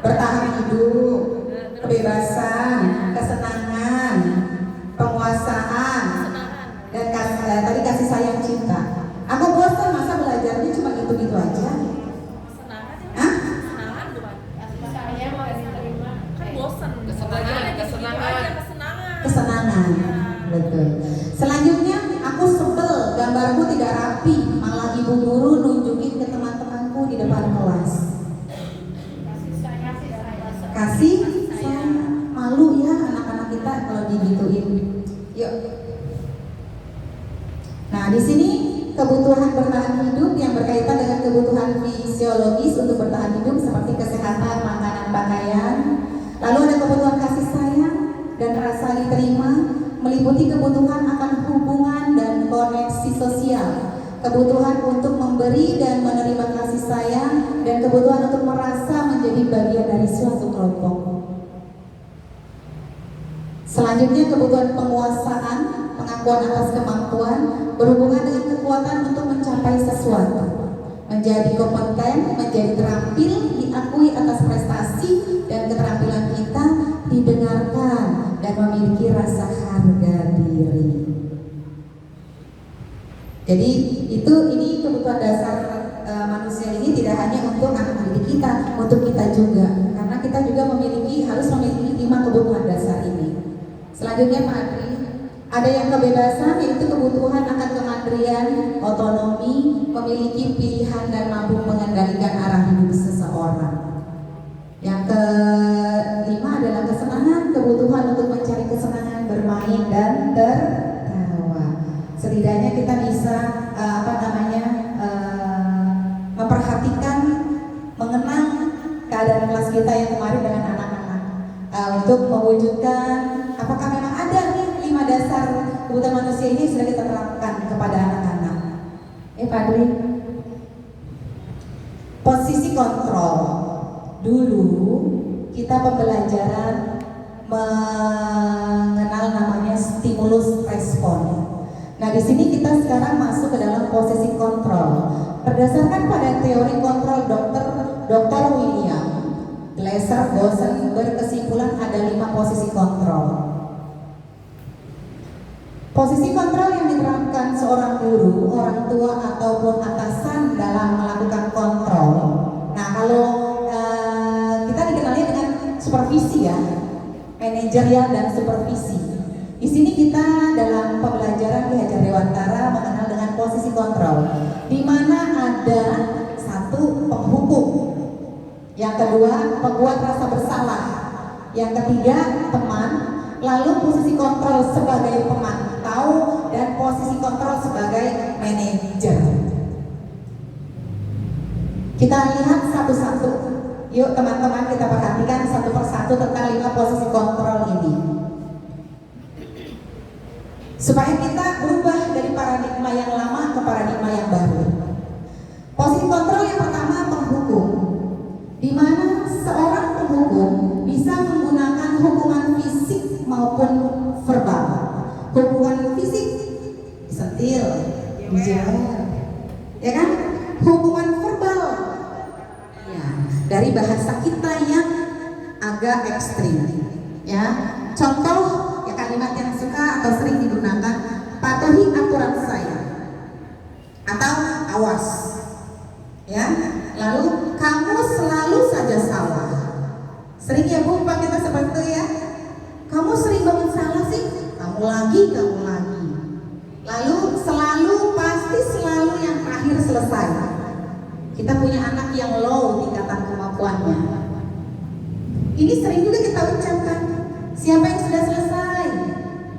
Bertahan hidup, kebebasan, kesenangan, penguasaan, dan tadi kasih sayang cinta. Aku bosan masa belajarnya cuma gitu-gitu aja. Hah? Kesenangan. Betul. Selanjutnya, aku sebel gambarku tidak rapi, malah ibu guru nunjukin ke teman-temanku di depan kelas. Kasih sayang, malu ya anak-anak kita kalau digituin. Yuk. Nah, di sini kebutuhan bertahan hidup yang berkaitan dengan kebutuhan fisiologis untuk bertahan hidup seperti kesehatan, makanan, pakaian. Lalu ada kebutuhan kasih sayang dan rasa diterima, meliputi kebutuhan akan hubungan dan koneksi sosial, kebutuhan untuk memberi dan menerima kasih sayang, dan kebutuhan untuk merasa menjadi bagian dari suatu kelompok. Selanjutnya kebutuhan penguasaan, pengakuan atas kemampuan, berhubungan dengan kekuatan untuk mencapai sesuatu, menjadi kompeten, menjadi terampil, diakui atas prestasi dan keterampilan kita, didengarkan dan memiliki rasa harga diri. Jadi ini kebutuhan dasar manusia ini tidak hanya untuk anak didik kita, untuk kita juga, karena kita juga harus memiliki 5 kebutuhan dasar ini. Selanjutnya Pak Adri, ada yang kebebasan, yaitu kebutuhan akan kemandirian, otonomi, memiliki pilihan dan mampu mengendalikan arah hidup seseorang. Yang kelima adalah kesenangan, kebutuhan untuk mencari kesenangan, bermain dan tertawa. Setidaknya kita bisa memperhatikan, mengenang keadaan kelas kita yang kemarin dengan anak-anak, untuk mewujudkan apakah memang ada nih 5 dasar kebutuhan manusia ini sudah kita terapkan kepada anak-anak. Pak Dwi, posisi kontrol. Dulu kita pembelajaran mengenal namanya stimulus respon. Nah, di sini kita sekarang masuk ke dalam posisi kontrol. Berdasarkan pada teori kontrol Dr. William Glasser Bosen berkesimpulan ada 5 posisi kontrol. Posisi kontrol yang diterapkan seorang guru, orang tua ataupun atasan dalam melakukan kontrol. Nah, kalau kita dikenalnya dengan supervisi ya, manajerial dan supervisi. Di sini kita dalam pembelajaran di Hajar Dewantara mengenal dengan posisi kontrol, di mana ada 1 penghukum, yang kedua pembuat rasa bersalah, yang ketiga teman, lalu posisi kontrol sebagai pemantau dan posisi kontrol sebagai manajer. Kita lihat satu-satu. Yuk teman-teman, kita perhatikan satu persatu tentang 5 posisi kontrol ini, supaya kita berubah dari paradigma yang lama ke paradigma yang baru. Posisi kontrol yang pertama, penghukum, di mana seorang penghukum bisa menggunakan hukuman fisik maupun verbal. Hukuman fisik disentil, dijewer, ya kan? Hukuman verbal, ya, dari bahasa kita yang agak ekstrim, ya. Contoh ya, kalimat yang suka atau sering digunakan, patuhi aturan saya, atau awas, ya. Lalu kamu selalu saja salah. Sering ya Bu, Pak, kita seperti itu ya. Kamu sering banget salah sih, kamu lagi. Lalu selalu, pasti selalu yang terakhir selesai. Kita punya anak yang low tingkatan kemampuannya. Ini sering juga kita ucapkan. Siapa yang sudah selesai?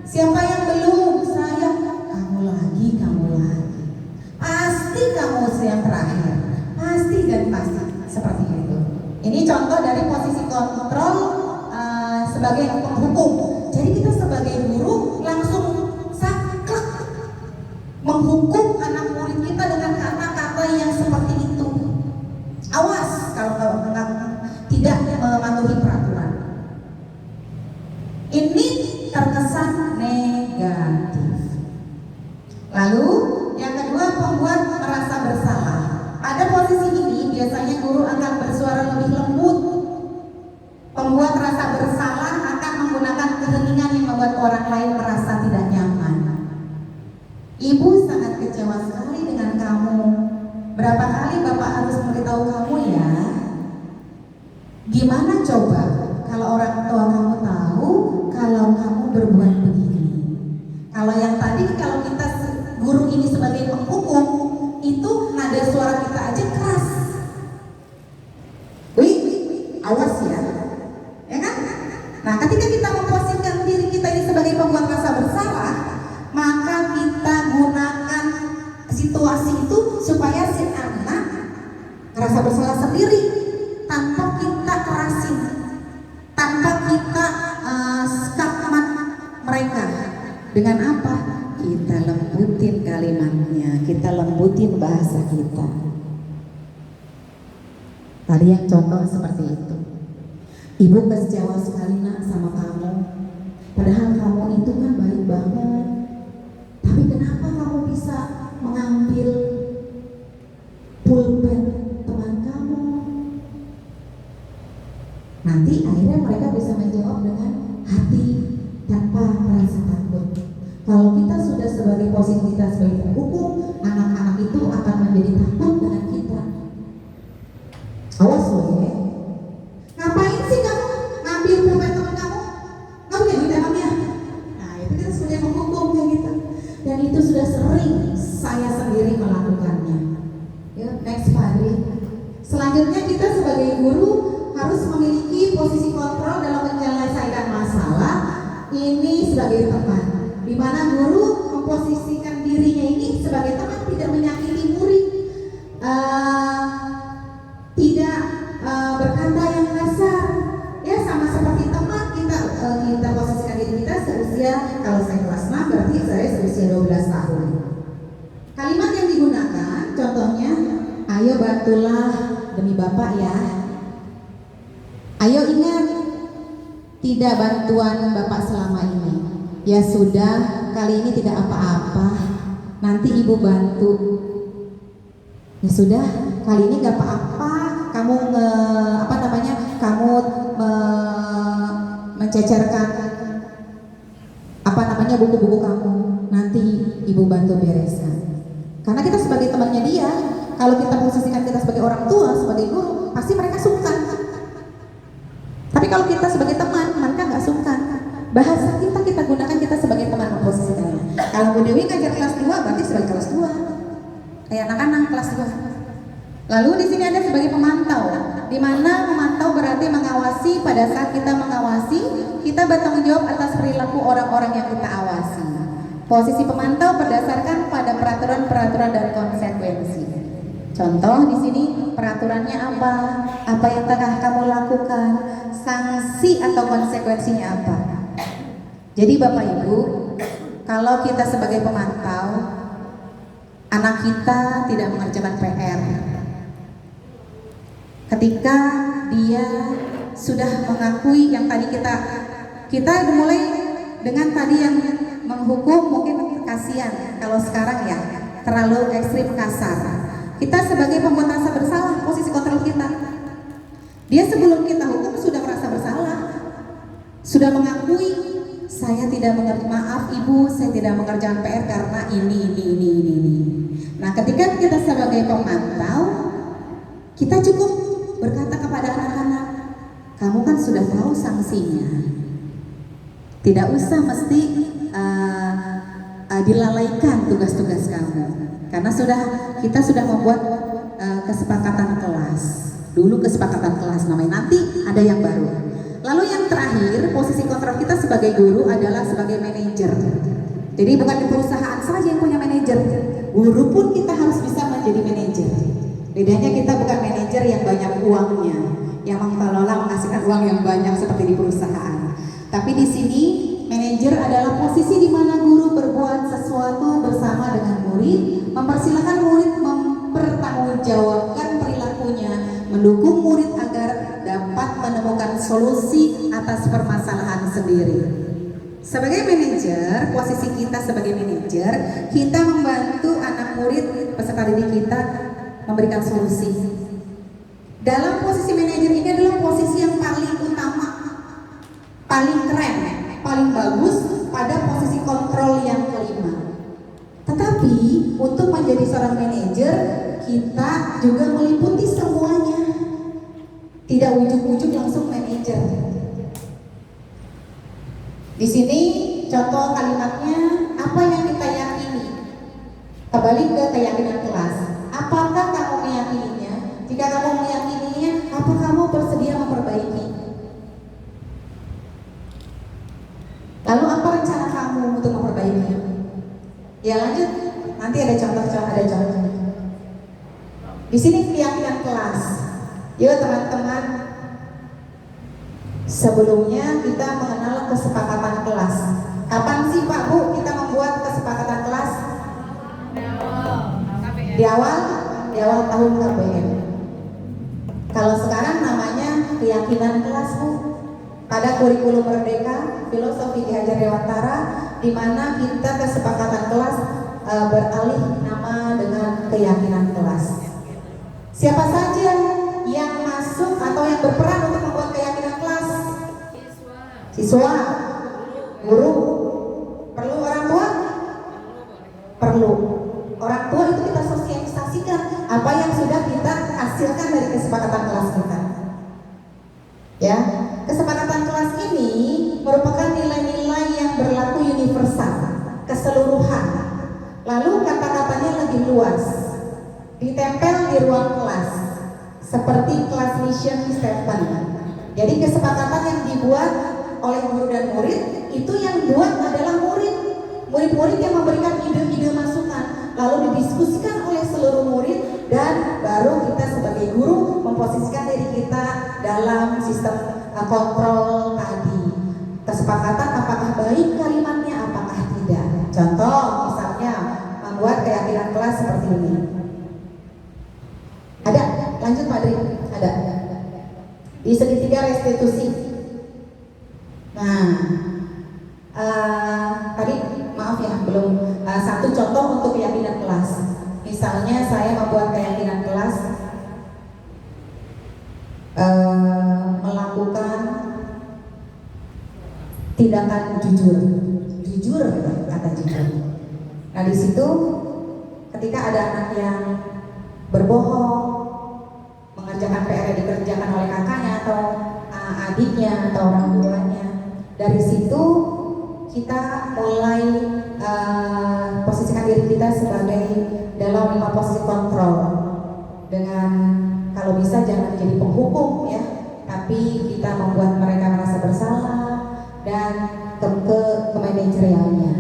Siapa yang belum? Saya. Kamu lagi. Pasti kamu yang terakhir. Pasti dan pasti. Seperti itu. Ini contoh dari posisi kontrol sebagai penghukum. Jadi kita sebagai guru langsung orang lain merasa tidak nyaman. Ibu sangat kecewa sekali dengan kamu. Berapa kali Bapak harus memberitahu kamu ya? Gimana coba kalau orang tua kamu tahu kalau kamu berbuat begini? Kalau yang tadi, kalau kita guru ini sebagai penghukum, itu nada suara kita aja keras. Wih, awas ya, ya kan? Nah, ketika kita memposisikan diri kita ini sebagai pembuat rasa bersalah, maka kita gunakan situasi itu supaya si anak rasa bersalah sendiri, tanpa kita kerasin, tanpa kita skakmat mereka. Dengan apa? Kita lembutin kalimatnya, kita lembutin bahasa kita. Tadi yang contoh seperti itu. Ibu kecewa sekali nak sama kamu. Padahal kamu itu kan baik banget. Tapi kenapa kamu bisa mengambil pulpen teman kamu? Nanti akhirnya mereka bisa menjawab dengan hati tanpa rasa takut. Kalau kita sudah sebagai posisi kita sebagai penghukum, anak-anak itu akan menjadi takut dengan kita. Awas loh ya. Ngapain sih kamu ngambil pulpen teman kamu? Kamu punya duit emangnya? Nah, itu kita sebagai penghukum kayak gitu. Dan itu sudah sering saya sendiri melakukannya. Ya, next Padri. Selanjutnya kita sebagai guru harus memiliki posisi kontrol dalam menyelesaikan masalah. Ini sebagai teman, di mana guru memposisikan dirinya ini sebagai teman, tidak menyakiti murid, tidak berkata yang kasar, ya sama seperti teman kita posisikan diri kita seusia, kalau saya kelas 6 berarti saya seusia 12 tahun. Kalimat yang digunakan, contohnya, ayo bantulah demi Bapak ya. Ayo ingat, tidak bantuan Bapak selama ini. Ya sudah, kali ini tidak apa-apa. Nanti Ibu bantu. Ya sudah, kali ini gak apa-apa. Kamu kamu mencecerkan buku-buku kamu. Nanti Ibu bantu bereskan. Karena kita sebagai temannya dia, kalau kita posisikan kita sebagai orang tua, sebagai guru, pasti mereka sungkan. Tapi kalau kita sebagai teman, mereka nggak sungkan. Bahasa kita gunakan kita sebagai teman memposisikannya. Kalau Bu Dewi ngajar kelas 2, berarti sebagai kelas 2. Kayak anak-anak kelas 2. Lalu di sini ada sebagai pemantau, di mana memantau berarti mengawasi. Pada saat kita mengawasi, kita bertanggung jawab atas perilaku orang-orang yang kita awasi. Posisi pemantau berdasarkan pada peraturan-peraturan dan konsekuensi. Contoh di sini peraturannya apa? Apa yang tengah kamu lakukan? Sanksi atau konsekuensinya apa? Jadi Bapak Ibu, kalau kita sebagai pemantau, anak kita tidak mengerjakan PR. Ketika dia sudah mengakui yang tadi kita mulai dengan tadi yang menghukum, mungkin kasihan kalau sekarang ya terlalu ekstrim kasar. Kita sebagai pembuat rasa bersalah, posisi kontrol kita. Dia sebelum kita hukum sudah merasa bersalah, sudah mengakui, saya tidak mengerti, maaf Ibu, saya tidak mengerjakan PR karena ini. Nah, ketika kita sebagai pemantau, kita cukup berkata kepada anak-anak, kamu kan sudah tahu sanksinya. Tidak usah mesti dilalaikan tugas-tugas kamu, karena kita sudah membuat kesepakatan kelas. Dulu kesepakatan kelas namanya, nanti ada yang baru. Lalu yang terakhir, posisi kontrol kita sebagai guru adalah sebagai manajer. Jadi bukan di perusahaan saja yang punya manajer, guru pun kita harus bisa menjadi manajer. Bedanya kita bukan manajer yang banyak uangnya, yang mengelola menghasilkan uang yang banyak seperti di perusahaan. Tapi di sini manajer adalah posisi di mana guru berbuat sesuatu bersama dengan murid, mempersilahkan murid mempertanggungjawabkan perilakunya, mendukung murid agar dapat menemukan solusi atas permasalahan sendiri. Sebagai manajer, posisi kita sebagai manajer, kita membantu anak murid peserta didik kita memberikan solusi. Dalam posisi manajer ini adalah posisi yang paling utama, paling keren, paling bagus pada kontrol yang kelima. Tetapi untuk menjadi seorang manajer, kita juga meliputi semuanya. Tidak ujuk-ujuk langsung manajer. Di sini contoh kalimatnya, apa yang kita yakini? Kembali ke keyakinan kelas. Apakah kamu meyakininya? Jika kamu meyakininya, apa kamu bersedia memperbaiki? Lalu apa rencana kamu untuk memperbaiki? Ya lanjut, nanti ada contoh. Di sini keyakinan kelas. Yuk teman-teman, sebelumnya kita mengenal kesepakatan kelas. Kapan sih Pak Bu kita membuat kesepakatan kelas? Di awal tahun KBM. Kalau sekarang namanya keyakinan kelas Bu. Pada kurikulum Merdeka, filosofi Ki Hajar Dewantara, di mana kita kesepakatan kelas beralih nama dengan keyakinan kelas. Siapa saja yang masuk atau yang berperan untuk membuat keyakinan kelas? Siswa, guru, perlu orang tua? Perlu. Orang tua itu kita sosialisasikan apa yang sudah kita hasilkan dari kesepakatan kelas kita. Ya, kesepakatan kelas ini merupakan nilai-nilai yang berlaku universal, keseluruhan. Lalu kata-katanya lebih luas, ditempel di ruang kelas, seperti kelas mission statement. Jadi kesepakatan yang dibuat oleh guru dan murid, itu yang buat adalah murid-murid yang memberikan ide-ide masukan, lalu didiskusikan oleh seluruh murid, dan baru kita sebagai guru memposisikan diri kita dalam sistem kontrol tadi. Kesepakatan apakah baik kalimatnya, apakah tidak. Contoh misalnya membuat keyakinan kelas seperti ini. Ada, lanjut Pak Dri, ada. Di segitiga restitusi. Nah, tadi maaf ya, belum satu contoh untuk keyakinan kelas. Misalnya saya membuat keyakinan kelas melakukan tindakan jujur, kata jujur. Nah di situ ketika ada anak yang berbohong, mengerjakan PR yang dikerjakan oleh kakaknya atau adiknya atau orang tuanya, dari situ kita mulai posisikan diri kita sebagai dalam posisi kontrol, dengan kalau bisa jangan jadi penghukum ya, tapi kita membuat mereka merasa bersalah dan ke manajerialnya.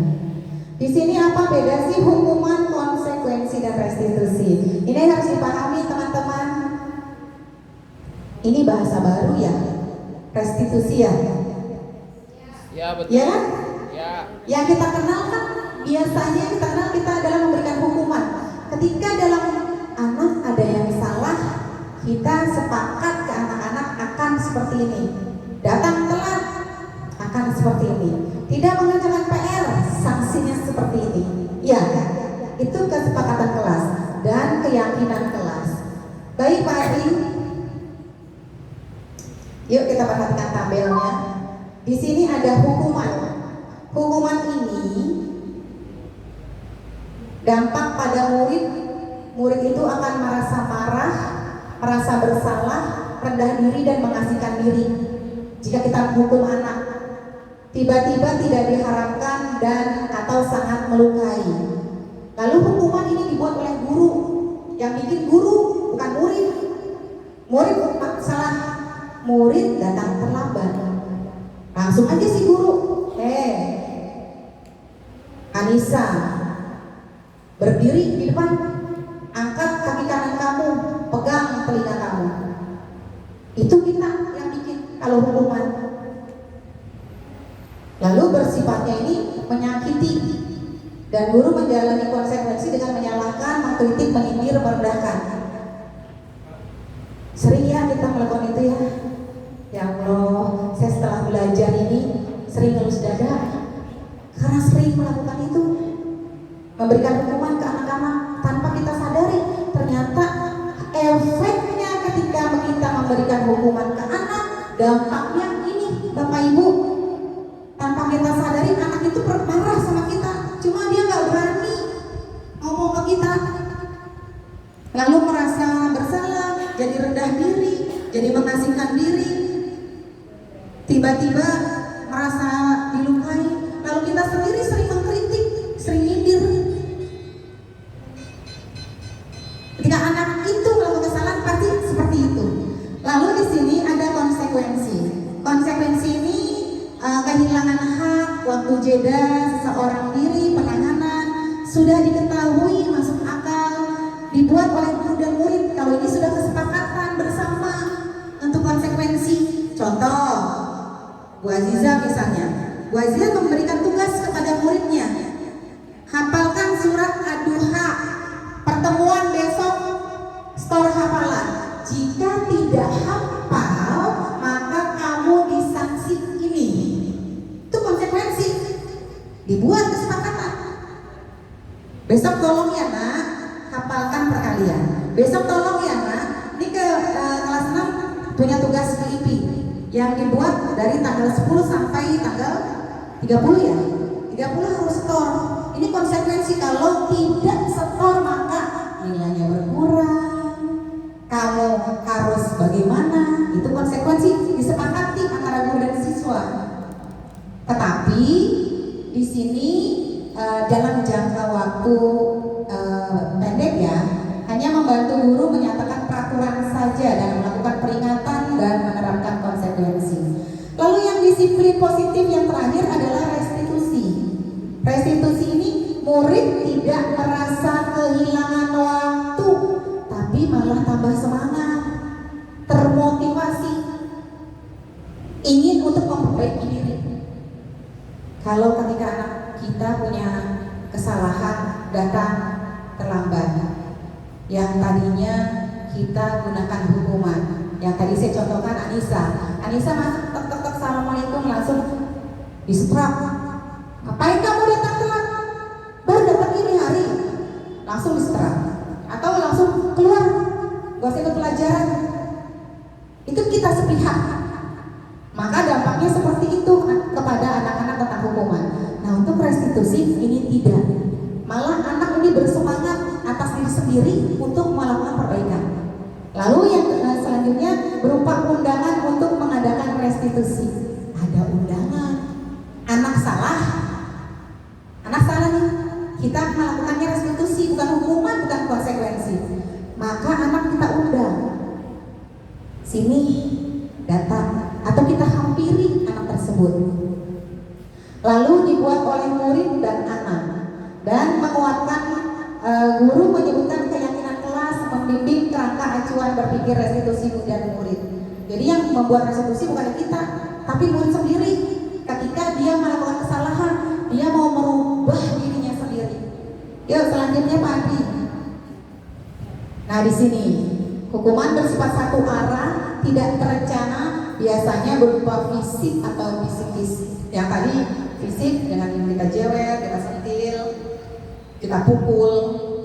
Di sini apa beda sih hukuman, konsekuensi, dan restitusi? Ini harus dipahami teman-teman. Ini bahasa baru ya, restitusi ya. Ya betul. Ya kan? Ya. Yang kita kenal kan biasanya kita adalah memberikan hukuman. Ketika dalam anak ada yang salah, kita sepakat ke anak-anak akan seperti ini. Datang telat akan seperti ini. Tidak mengerjakan PR, sanksinya seperti ini. Ya, itu kesepakatan kelas dan keyakinan kelas. Baik Pak Adi, yuk kita perhatikan tabelnya. Di sini ada hukuman. Hukuman ini dampak pada murid. Murid itu akan merasa marah, merasa bersalah, rendah diri, dan mengasihkan diri. Jika kita hukum anak, tiba-tiba tidak diharapkan dan atau sangat melukai. Lalu hukuman ini dibuat oleh guru. Yang bikin guru bukan murid. Murid salah, murid datang terlambat. Langsung aja si guru, Anissa, berdiri di depan, angkat kaki kanan kamu, pegang telinga kamu. Itu kita yang bikin kalau hukuman. Lalu bersifatnya ini menyakiti, dan guru menjalani konsekuensi dengan menyalahkan, mengkritik, menyindir, merendahkan. Sering ya kita melakukan itu ya. Ya Allah, saya setelah belajar ini sering ngelus dada karena sering melakukan itu, memberikan hukuman ke anak-anak tanpa kita sadari. Ternyata efeknya ketika kita memberikan hukuman ke anak, dampaknya ini Bapak Ibu, tanpa kita sadari anak itu marah sama kita. beda seseorang diri, penanganan sudah diketahui, masuk akal, dibuat oleh guru dan murid. Kalau ini sudah kesepakatan bersama untuk konsekuensi. Contoh, Bu Aziza misalnya, Bu Aziza memberikan tugas kepada muridnya, hafalkan surat Ad-Duha, pertemuan besok store hafalan. Jika tidak hafal, maka kamu disanksi ini. Itu konsekuensi. Dibuat kesepakatan. Besok tolong ya nak, hafalkan perkalian. Besok tolong ya nak, ini ke kelas 6 punya tugas VIP yang dibuat dari tanggal 10 sampai tanggal 30 ya. 30 harus store. Ini konsekuensi, kalau tidak setor maka nilainya berkurang. Kamu harus bagaimana? Itu konsekuensi disepakati antara guru dan siswa. Tetapi di sini dalam jangka waktu pendek ya, hanya membantu guru menyatakan peraturan saja dan melakukan peringatan dan menerapkan konsekuensi. Lalu yang disiplin positif yang terakhir adalah restitusi. Restitusi ini murid tidak merasa kehilangan waktu, tapi malah tambah semangat, termotivasi, ingin untuk memperbaiki diri. Kalau ketika anak kita punya kesalahan, datang terlambat, yang tadinya kita gunakan hukuman, yang tadi saya contohkan Anissa masuk tek assalamualaikum langsung disetrap. Ngapain kamu datang telat? Baru datang ini hari, langsung disetrap. Atau langsung keluar, gak usah ikut pelajaran. Itu kita sepihak. Maka dampaknya seperti itu kepada anak-anak tentang hukuman. Nah, untuk restitusi ini tidak. Malah anak ini bersemangat atas diri sendiri untuk melakukan perbaikan. Lalu yang selanjutnya berupa undangan untuk mengadakan restitusi. Ada undangan. Anak salah nih, kita melakukannya restitusi, bukan hukuman, bukan konsekuensi. Maka anak kita undang, sini datang, atau kita hampiri anak tersebut. Lalu dibuat oleh murid dan anak, dan menguatkan guru menyebutkan keyakinan kelas, membimbing kerangka acuan berpikir restitusi dan murid. Jadi yang membuat restitusi bukan kita, tapi murid sendiri. Ketika dia melakukan kesalahan, dia mau merubah dirinya sendiri. Yuk selanjutnya Pak Adi. Nah di sini hukuman bersifat satu arah, tidak terencana, biasanya berupa fisik atau psikis. Yang tadi fisik dengan kita jewer, kita sentil, kita pukul,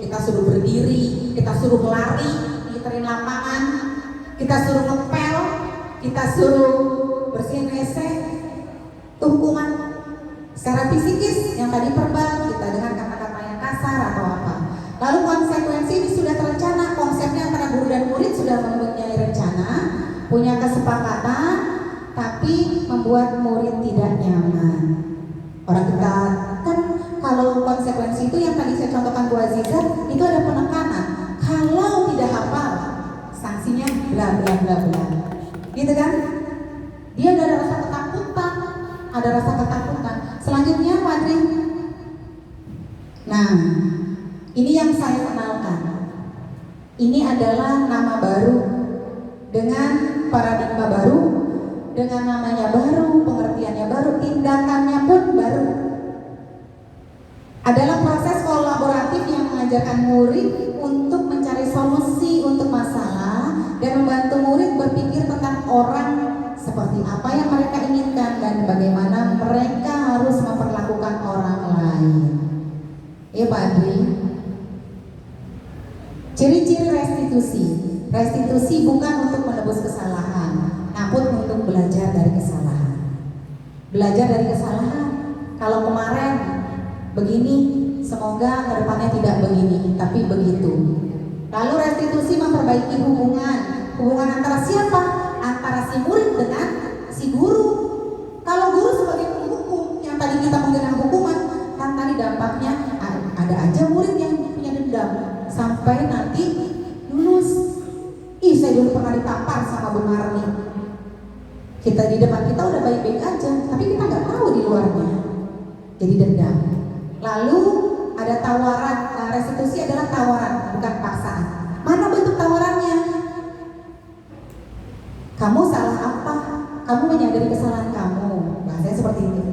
kita suruh berdiri, kita suruh lari, ngiterin lapangan, kita suruh ngepel, kita suruh bersihin WC. Itu hukuman. Secara psikis yang tadi verbal, kita dengan kata-kata yang kasar atau apa. Lalu konsekuensi ini sudah terencana, konsepnya antara guru dan murid sudah mempunyai rencana, punya kesepakatan, tapi membuat murid tidak nyaman. Orang kita kan kalau konsekuensi itu yang tadi saya contohkan Bu Aziza, itu ada penekanan. Kalau tidak hafal, sanksinya bla bla bla bla. Gitu kan? Dia ada rasa ketakutan, Selanjutnya Wadri. Nah, ini yang saya kenalkan. Ini adalah nama baru dengan paradigma baru, dengan namanya baru, pengertiannya baru, tindakannya pun baru. Adalah proses kolaboratif yang mengajarkan murid untuk mencari solusi untuk masalah dan membantu murid berpikir tentang orang seperti apa yang mereka inginkan dan bagaimana mereka harus memperlakukan orang lain. Ya Pak Adri. Ciri-ciri restitusi. Restitusi bukan untuk menebus kesalahan, namun untuk belajar dari kesalahan. Belajar dari kesalahan. Kalau kemarin begini, semoga kedepannya tidak begini, tapi begitu. Lalu restitusi memperbaiki hubungan antara siapa? Antara si murid dengan si guru. Kalau guru sebagai penghukum, yang tadi kita menggunakan hukuman, kan tadi dampaknya ada aja murid yang punya dendam sampai nanti lulus. Ih, saya dulu pernah ditampar sama Bu Marni. Kita di depan kita udah baik-baik aja, tapi kita nggak tahu di luarnya. jadi dendam. Lalu ada tawaran, restitusi adalah tawaran, bukan paksaan. Mana bentuk tawarannya? Kamu salah apa? Kamu menyadari kesalahan kamu, bahasanya seperti itu.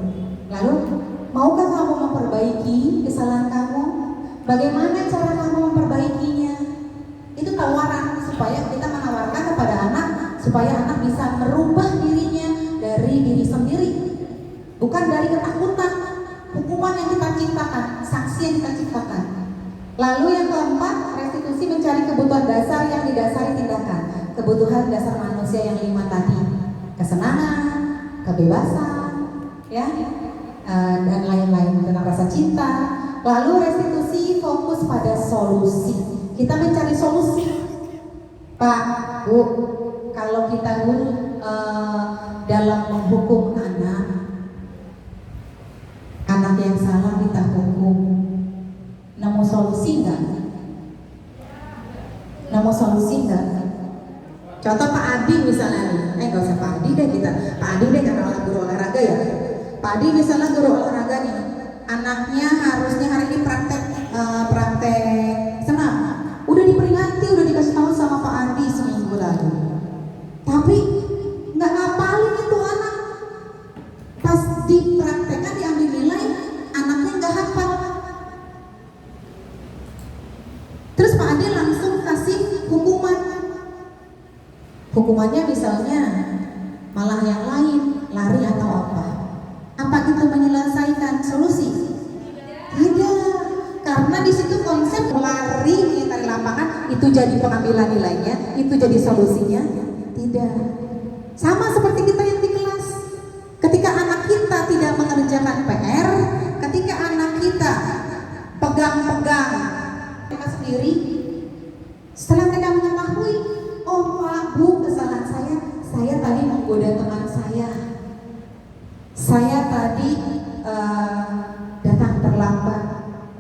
Lalu, maukah kamu memperbaiki kesalahan kamu? Bagaimana cara kamu memperbaikinya? Itu tawaran supaya kita menawarkan kepada anak, supaya anak bisa merubah dirinya dari diri sendiri, bukan dari ketakutan, hukuman yang kita ciptakan, sanksi yang kita ciptakan. Lalu yang keempat, restitusi mencari kebutuhan dasar yang didasari tindakan. Kebutuhan dasar manusia yang 5 tadi, kesenangan, kebebasan, ya, dan lain-lain, tentang rasa cinta. Lalu restitusi fokus pada solusi. Kita mencari solusi. Pak, Bu, kalau kita dalam menghukum anak yang salah kita hukum, nemu solusi nggak? Nemu solusi nggak? Contoh Pak Adi misalnya nih, nggak usah Pak Adi deh kita, Pak Adi deh karena guru olahraga ya. Pak Adi misalnya guru olahraga nih, anaknya harusnya hari ini praktek senam, udah diperingati, udah dikasih tahu sama Pak Adi seminggu lalu, tapi nggak ngapalin itu anak. Pas dipraktekkan diambil nilai, anaknya nggak hafal. Terus Pak Adi langsung kasih hukuman. Hukumannya misalnya malah yang lain, lari atau apa. Apa itu menyelesaikan solusi? Tidak, karena di situ konsep lari mengitari lapangan itu jadi pengambilan nilainya, itu jadi solusinya. Tidak. Sama seperti kita yang di kelas. Ketika anak kita tidak mengerjakan PR, ketika anak kita pegang-pegang mereka sendiri, setelah mereka mengetahui, oh Pak, Bu, kesalahan saya tadi menggoda teman saya tadi datang terlambat.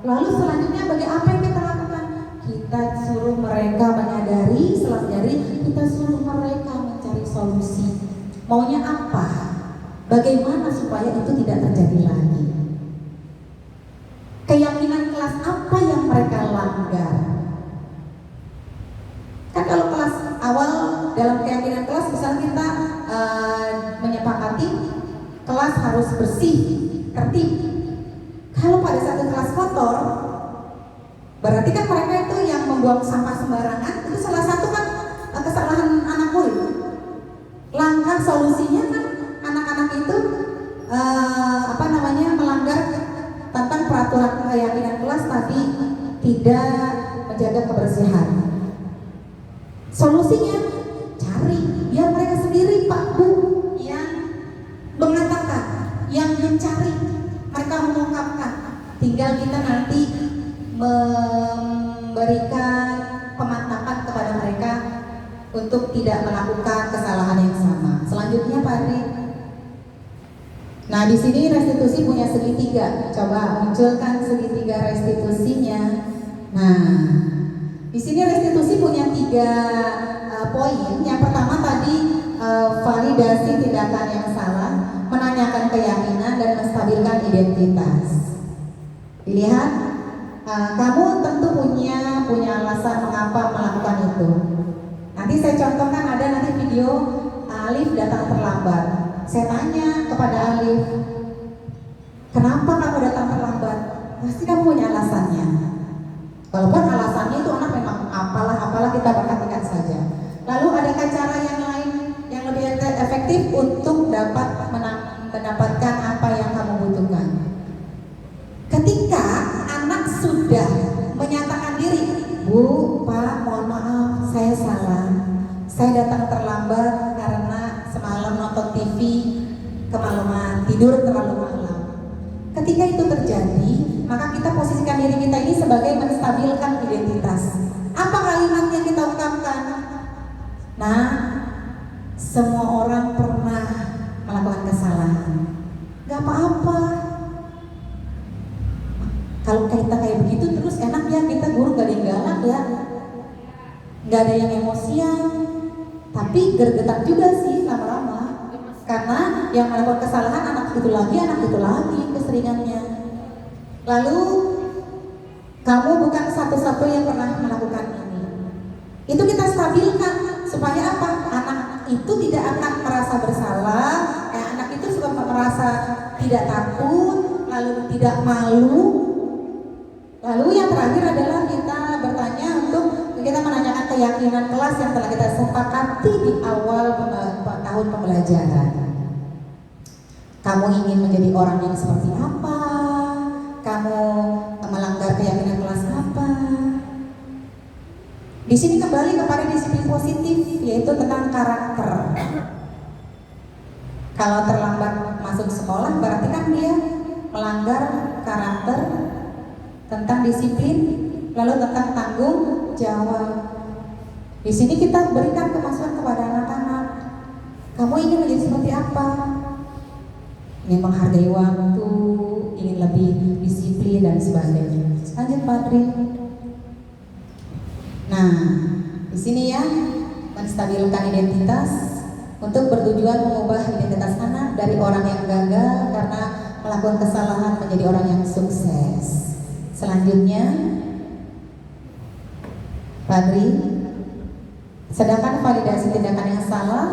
Lalu selanjutnya apa yang kita lakukan? Kita suruh mereka menyadari, setelah menyadari kita suruh mereka mencari solusi. Maunya apa? Bagaimana supaya itu tidak terjadi lagi? Keyakinan kelas apa yang mereka langgar? Kan kalau kelas awal dalam keyakinan kelas misalnya kita menyepakati kelas harus bersih, tertib. Kalau pada satu kelas kotor, berarti kan mereka itu yang membuang sampah sembarangan, itu salah satu kan kesalahan anak murid. Langkah solusinya kan anak-anak itu melanggar tentang peraturan keyakinan kelas tadi, tidak menjaga kebersihan. Solusinya cari biar mereka sendiri Pak Bu yang mengatakan, yang mencari, mereka mengungkapkan. Tinggal kita nanti memberikan pemantapan kepada mereka untuk tidak melakukan kesalahan yang sama. Selanjutnya Pak Adri. Nah di sini restitusi punya segitiga. Coba munculkan segitiga restitusinya. Nah di sini restitusi punya 3 poin. Yang pertama tadi validasi tindakan yang salah, menanyakan keyakinan dan menstabilkan identitas. Dilihat, kamu tentu punya alasan mengapa melakukan itu. Nanti saya contohkan, ada nanti video Alif datang terlambat. Saya tanya kepada Alif, kenapa kamu datang terlambat? Pasti kamu punya alasannya. Walaupun alasannya itu anak memang apalah kita perhatikan saja. Lalu adakah cara yang lain yang lebih efektif untuk dapat mendapatkan apa yang kamu butuhkan? Ketika anak sudah menyatakan diri, Bu, Pak, mohon maaf, saya salah. Saya datang terlambat karena semalam nonton TV kemalaman, tidur terlalu malam. Ketika itu terjadi, maka kita posisikan diri kita ini sebagai menstabilkan identitas. Apa kalimat yang kita ungkapkan? Nah, semua orang pernah melakukan kesalahan. Gak apa-apa. Kalau kita kayak begitu terus enak ya, kita guru gak ada yang galak ya, gak ada yang emosian. Tapi gergetan juga sih lama-lama, karena yang melakukan kesalahan anak itu lagi keseringannya. Lalu kamu bukan satu-satu yang pernah melakukan ini. Itu kita stabilkan supaya apa? Anak itu tidak akan merasa bersalah, anak itu suka merasa tidak takut, lalu tidak malu. Lalu yang terakhir adalah kita bertanya untuk kita menanyakan keyakinan kelas yang telah kita sepakati di awal tahun pembelajaran. Kamu ingin menjadi orang yang seperti apa? Kamu melanggar keyakinan kelas apa? Di sini kembali kepada disiplin positif, yaitu tentang karakter. Kalau terlambat masuk sekolah, berarti kan dia melanggar karakter, tentang disiplin, lalu tentang tanggung jawab. Di sini kita berikan kemasukan kepada anak-anak. Kamu ingin menjadi seperti apa? Ingin menghargai waktu, ingin lebih disiplin dan sebagainya. Lanjut Patri. Nah, di sini ya, menstabilkan identitas untuk bertujuan mengubah identitas anak dari orang yang gagal karena melakukan kesalahan menjadi orang yang sukses. Selanjutnya, Patri, sedangkan validasi tindakan yang salah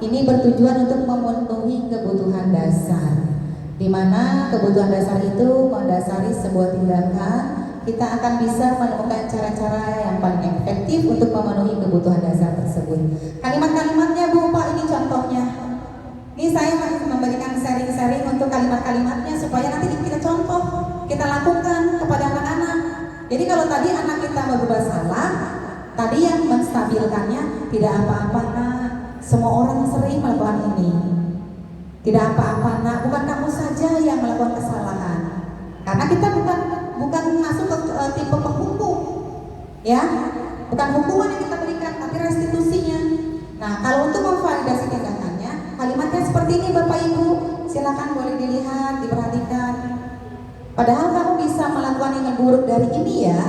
ini bertujuan untuk memenuhi kebutuhan dasar, di mana kebutuhan dasar itu mendasari sebuah tindakan. Kita akan bisa menemukan cara-cara yang paling efektif untuk memenuhi kebutuhan dasar tersebut. Kalimat-kalimatnya Bu, Pak, ini contohnya. Ini saya memberikan sharing-sharing untuk kalimat-kalimatnya supaya nanti kita contoh, kita lakukan kepada anak-anak. Jadi kalau tadi anak kita berbuat salah, tadi yang menstabilkannya tidak apa-apa nak, semua orang sering melakukan ini. Tidak apa-apa nak, bukan kamu saja yang melakukan kesalahan. Karena kita bukan masuk ke tipe penghukum, ya, bukan hukuman yang kita berikan, tapi restitusinya. Nah, kalau untuk memvalidasi tindakannya, kalimatnya seperti ini Bapak Ibu, silakan boleh dilihat, diperhatikan. Padahal kamu bisa melakukan yang buruk dari ini ya.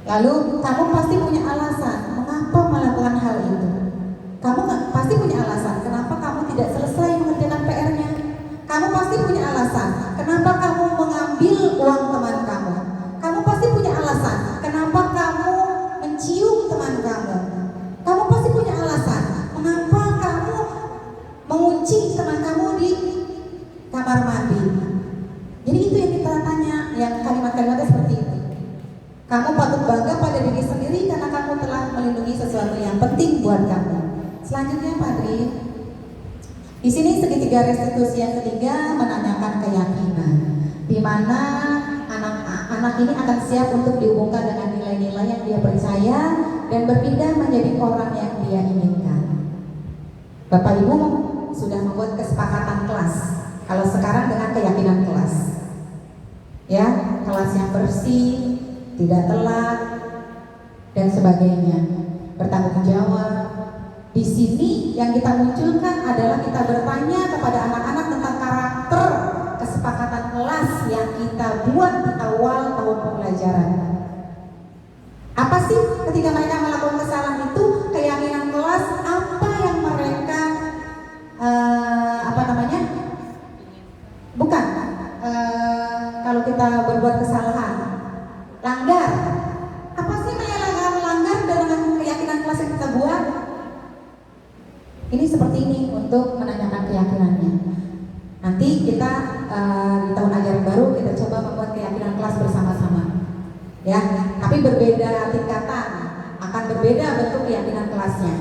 Lalu kamu pasti punya alasan mengapa melakukan hal itu. Kamu pasti punya alasan kenapa kamu tidak selesai mengerjakan PR-nya. Kamu pasti punya alasan kenapa kamu mengambil uang teman kamu. Kamu pasti punya alasan kenapa kamu mencium teman kamu. Kamu pasti punya alasan mengapa kamu mengunci teman kamu di kamar mandi. Jadi itu yang kita tanya, yang kalimat-kalimatnya seperti itu. Kamu patut bangga pada diri sendiri karena kamu telah melindungi sesuatu yang penting buat kamu. Selanjutnya Padri, di sini segitiga restitusi yang ketiga menanyakan keyakinan, di mana anak ini akan siap untuk dihubungkan dengan nilai-nilai yang dia percaya dan berpindah menjadi orang yang dia inginkan. Bapak Ibu sudah membuat kesepakatan kelas. Kalau sekarang dengan keyakinan kelas, ya, kelas yang bersih, tidak telat, dan sebagainya, bertanggung jawab. Di sini yang kita munculkan adalah kita bertanya kepada anak-anak tentang karakter kesepakatan kelas yang kita buat di awal tahun pembelajaran. Apa sih ketika mereka melakukan kesalahan itu? Keyakinan kelas apa yang mereka bukan kalau kita berbuat kesalahan langgar. Apa sih yang melanggar dengan keyakinan kelas yang kita buat? Ini seperti ini untuk menanyakan keyakinannya. Nanti kita di tahun ajaran baru kita coba membuat keyakinan kelas bersama-sama, ya. Tapi berbeda tingkatan, akan berbeda bentuk keyakinan kelasnya.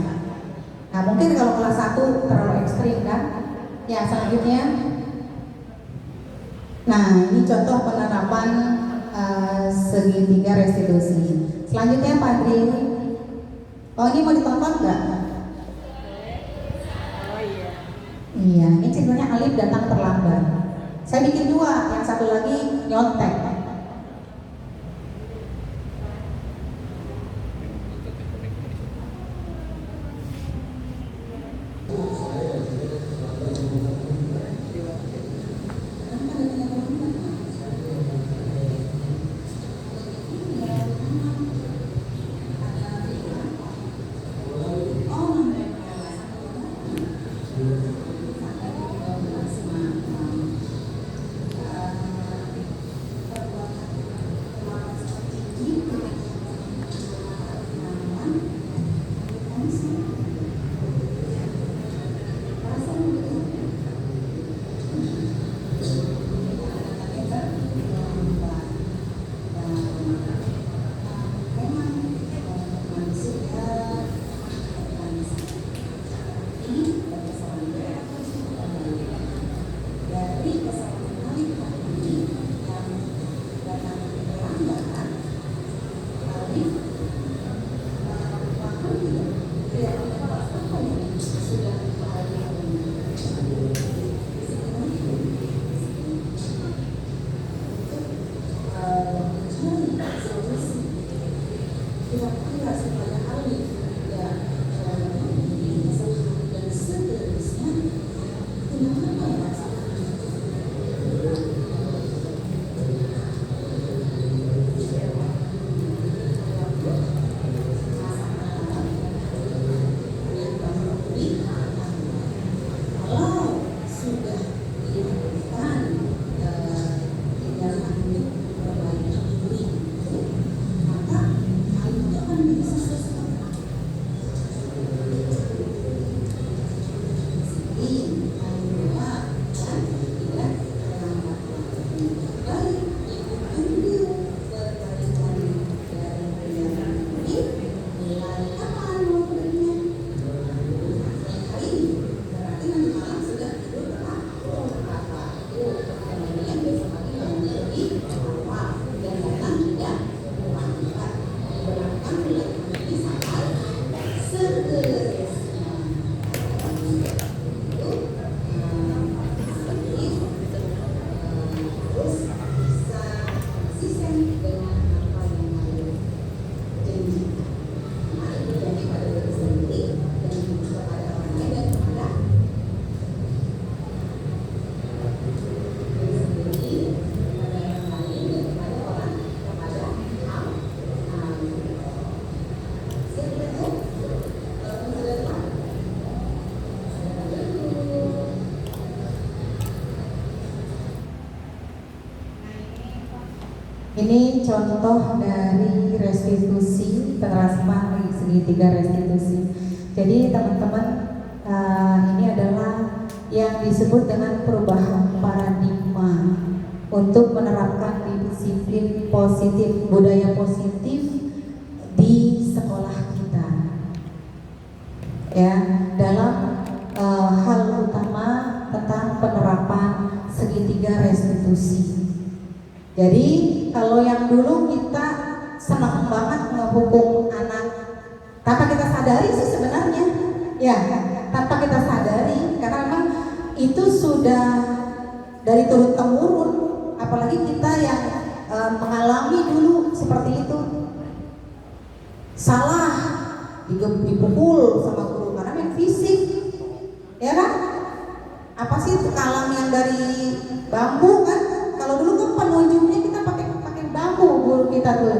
Nah, mungkin kalau kelas 1 terlalu ekstrim kan? Ya, selanjutnya. Nah, ini contoh penerapan segitiga restitusi. Selanjutnya Pak Adri. Oh, ini mau ditonton nggak? Iya, ini ceritanya Alif datang terlambat. Saya bikin 2, yang satu lagi nyontek. Ini contoh dari restitusi, penerapan segitiga restitusi. Jadi teman-teman, ini adalah yang disebut dengan perubahan paradigma untuk menerapkan disiplin positif, budaya positif di sekolah kita. Ya, dalam hal utama tentang penerapan segitiga restitusi. Jadi kalau yang dulu kita senang banget menghukum anak tanpa kita sadari sih sebenarnya, ya tanpa kita sadari, karena memang itu sudah dari turun temurun, apalagi kita yang mengalami dulu seperti itu. Salah dipukul sama guru karena main fisik, ya kan? Apa sih itu kalam yang dari bambu kan? Kalau dulu kan penunjuknya kita pakai bambu guru kita tuh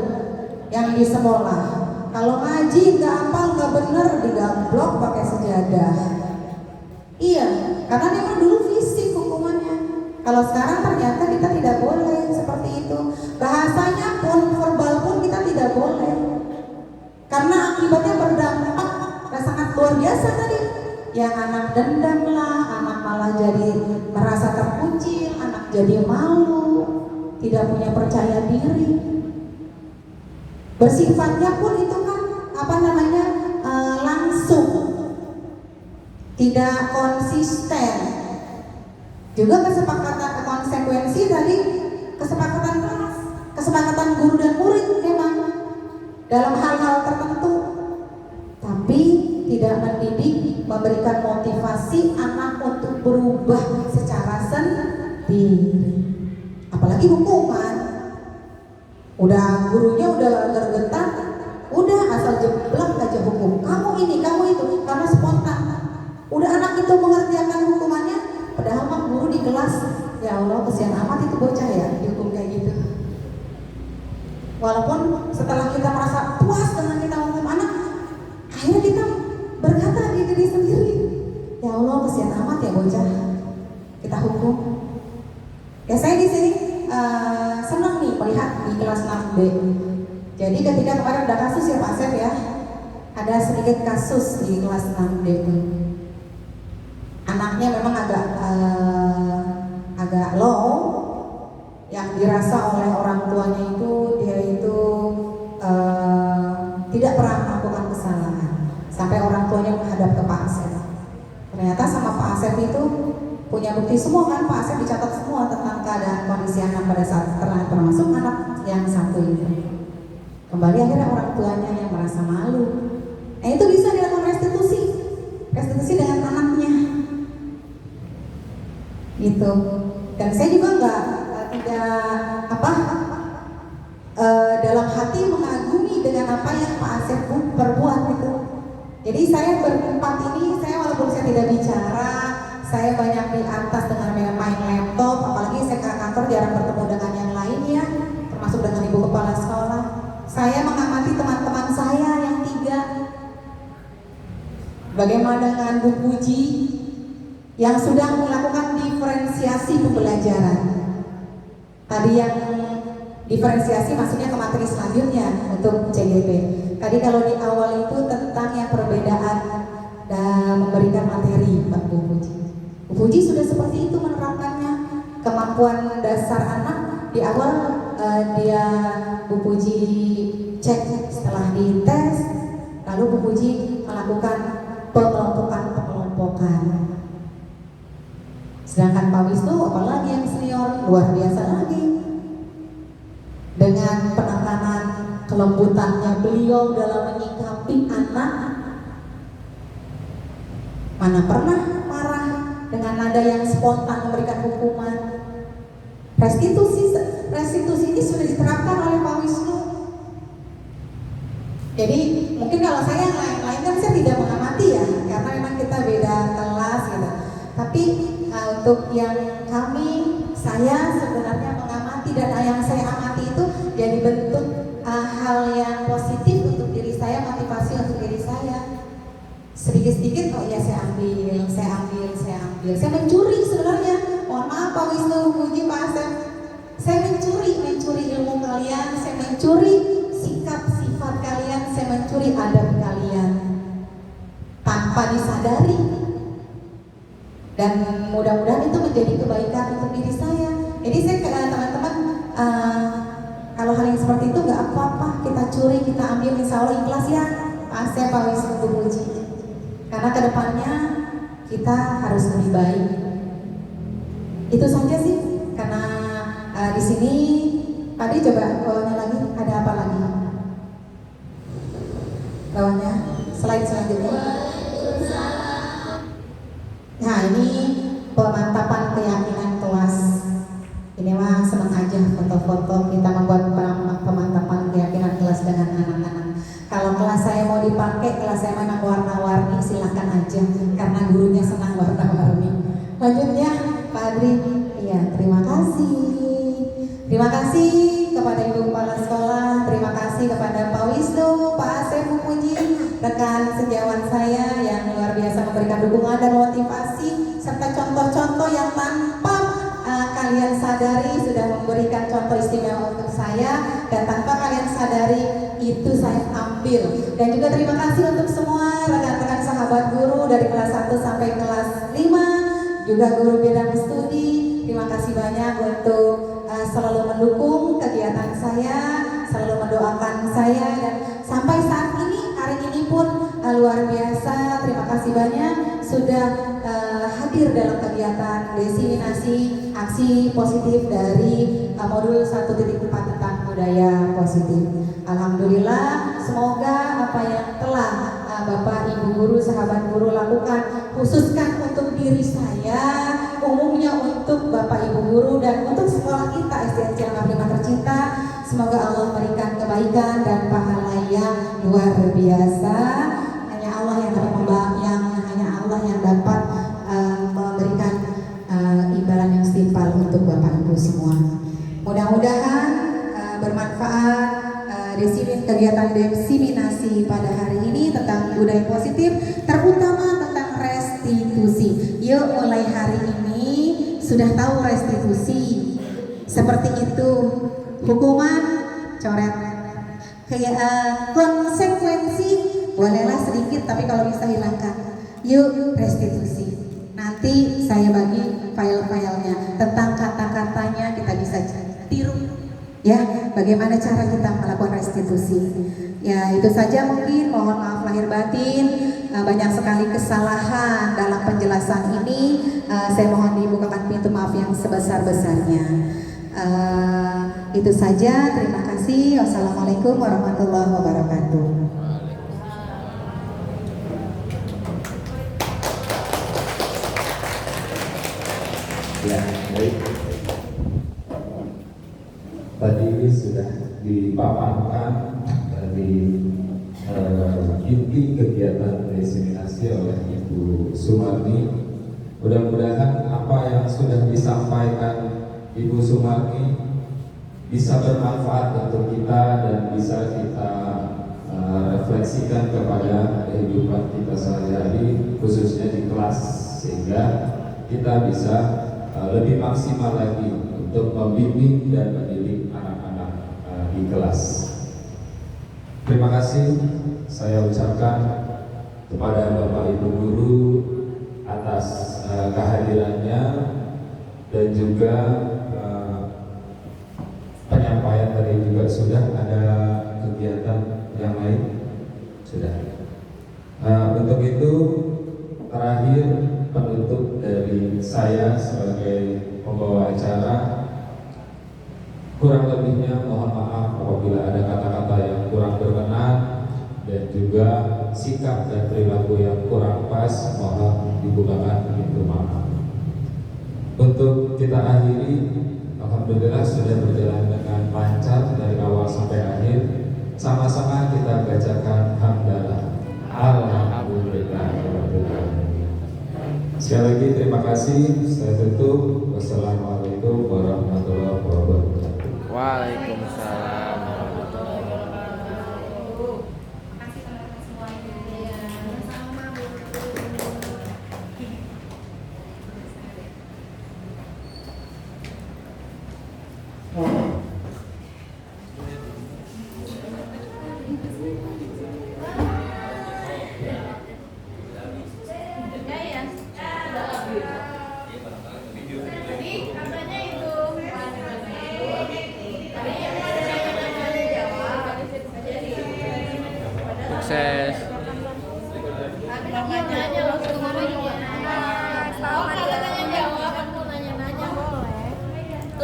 yang di sekolah. Kalau ngaji nggak hafal nggak bener digamblok pakai sejadah. Iya, karena memang dulu fisik hukumannya. Kalau sekarang ternyata kita tidak boleh seperti itu. Bahasanya pun, verbal pun kita tidak boleh. Karena akibatnya berdampak sangat luar biasa tadi. Yang anak dendam lah, anak malah jadi merasa terkucil, anak jadi malu, tidak punya percaya diri. Bersifatnya pun itu kan langsung, tidak konsisten. Juga kesepakatan konsekuensi tadi, kesepakatan kelas, kesepakatan guru dan murid memang dalam hal-hal tertentu, tapi tidak mendidik, memberikan motivasi anak untuk berubah secara sendiri. Apalagi hukuman, udah gurunya udah gergetan, udah asal jeblak aja hukum. Kamu ini, kamu itu, karena spontan. Udah anak itu mengerjakan hukumannya, padahal mah guru di kelas, ya Allah kesian amat itu bocah ya dihukum kayak gitu. Walaupun setelah kita merasa puas dengan kita hukum anak, akhirnya kita berkata di diri sendiri, ya Allah kesian amat ya bocah, kita hukum. Ya saya di sini senang nih melihat di kelas 6B. Jadi ketika kemarin ada kasus ya Pak Sep ya, ada sedikit kasus di kelas 6B itu. Anaknya memang agak low, yang dirasa oleh orang tuanya itu dia itu tidak pernah melakukan kesalahan. Sampai orang tuanya menghadap ke Pak Asep. Ternyata sama Pak Asep itu punya bukti semua kan, Pak Asep dicatat semua tentang keadaan kondisi anak pada saat termasuk anak yang satu itu. Kembali akhirnya orang tuanya yang merasa malu. Nah itu bisa dilakukan restitusi dengan anaknya, gitu. Dan saya juga dalam hati mengagumi dengan apa yang Pak Asep perbuat itu. Jadi saya berempat ini, saya walaupun saya tidak bicara, saya banyak di atas dengan main laptop, apalagi saya ke kantor jarang bertemu dengan yang lain ya, termasuk dengan ibu kepala sekolah. Saya mengamati teman-teman saya yang 3. Bagaimana dengan Bu Puji yang sudah melakukan diferensiasi pembelajaran. Tadi yang diferensiasi maksudnya ke materi selanjutnya untuk CGP. Tadi kalau di awal itu tentang yang perbedaan dan memberikan materi Pak Bu Puji. Bu Puji sudah seperti itu menerapkannya. Kemampuan dasar anak di awal Bu Puji cek setelah dites, lalu Bu Puji melakukan pengelompokan. Sedangkan Pak Wisnu apalagi yang senior luar biasa lagi. Dengan penekanan kelembutannya beliau dalam menyikapi anak, mana pernah marah dengan nada yang spontan memberikan hukuman. Restitusi ini sudah diterapkan oleh Pak Wisnu. Jadi mungkin kalau saya yang lain kan saya tidak mengamati ya, karena memang kita beda kelas gitu. Tapi untuk yang saya sebenarnya mengamati, dan yang saya amati itu jadi bentuk hal yang positif untuk diri saya, motivasi untuk diri saya. Sedikit-sedikit, oh ya saya ambil, saya mencuri sebenarnya. Mohon maaf Pak Wisnu, Puji Pak Asep. Saya mencuri ilmu kalian, saya mencuri sikap sifat kalian, saya mencuri adab kalian tanpa disadari. Dan mudah-mudahan itu menjadi kebaikan untuk diri saya. Jadi saya teman-teman, kalau hal yang seperti itu nggak apa-apa, kita curi, kita ambil, insya Allah ikhlas ya. Saya Pak Wisnu Puji. Karena kedepannya kita harus lebih baik. Itu saja sih. Karena di sini tadi coba bawahnya lagi, ada apa lagi? Bawahnya, slide selanjutnya. Nah ini pemantapan keyakinan kelas. Ini mah senang aja foto-foto kita membuat pemantapan keyakinan kelas dengan anak-anak. Kalau kelas saya mau dipakai, kelas saya memang warna-warni, silahkan aja karena gurunya senang warna-warni. Lanjutnya Pak Adri. Iya, terima kasih. Terima kasih kepada Ibu Kepala Sekolah, terima kasih kepada Pak Wisnu, Pak Asep Puji, rekan sejawat saya yang luar biasa memberikan dukungan dan motivasi serta contoh-contoh yang tanpa kalian sadari sudah memberikan contoh istimewa untuk saya, dan tanpa kalian sadari itu saya ambil. Dan juga terima kasih untuk semua rekan-rekan sahabat guru dari kelas 1 sampai kelas 5, juga guru bidang studi. Terima kasih banyak untuk selalu mendukung kegiatan saya, selalu mendoakan saya, dan sampai saat ini, hari ini pun luar biasa. Terima kasih banyak sudah hadir dalam kegiatan diseminasi aksi positif dari modul 1.4 tentang budaya positif. Alhamdulillah, semoga apa yang telah Bapak Ibu guru, sahabat guru lakukan, khususkan untuk diri saya, umumnya untuk Bapak Ibu guru dan untuk sekolah kita SDN Cilandak 5 tercinta, semoga Allah memberikan kebaikan dan pahala yang luar biasa. Hanya Allah yang dapat memberikan imbalan yang setimpal untuk Bapak Ibu semua. Mudah-mudahan bermanfaat kegiatan diseminasi pada hari ini tentang budaya positif, terutama tentang restitusi. Yuk, mulai hari ini sudah tahu restitusi. Seperti itu, hukuman coret. Konsekuensi bolehlah sedikit, tapi kalau bisa hilangkan. Yuk, restitusi. Nanti saya bagi file-filenya tentang kata-katanya, kita bisa tiru. Ya, bagaimana cara kita melakukan restitusi. Ya, itu saja mungkin. Mohon maaf lahir batin, banyak sekali kesalahan dalam penjelasan ini. Saya mohon dibukakan pintu maaf yang sebesar-besarnya. Itu saja, terima kasih. Wassalamualaikum warahmatullahi wabarakatuh. Ya, baik. Tadi ini sudah dipaparkan dari inti kegiatan diseminasi oleh Ibu Sumarni. Mudah-mudahan apa yang sudah disampaikan Ibu Sumarni bisa bermanfaat untuk kita dan bisa kita refleksikan kepada kehidupan kita sehari-hari, khususnya di kelas, sehingga kita bisa lebih maksimal lagi untuk membimbing dan mendidik anak-anak di kelas. Terima kasih saya ucapkan kepada Bapak Ibu guru atas kehadirannya dan juga penyampaian tadi juga sudah ada kegiatan yang lain sudah. Untuk itu terakhir penutup dari saya sebagai pembawa acara, kurang lebihnya mohon maaf apabila ada kata-kata yang kurang berkenan dan juga sikap dan perilaku yang kurang pas, mohon dibukakan pintu maaf. Untuk kita akhiri, alhamdulillah sudah berjalan dengan lancar dari awal sampai akhir. Sama-sama kita bacakan hamdalah. Alhamdulillah. Sekali lagi terima kasih. Saya tutup. Wassalamualaikum warahmatullahi wabarakatuh. Waalaikumsalam warahmatullahi Terima kasih teman-teman semuanya. Sama-sama, Bu.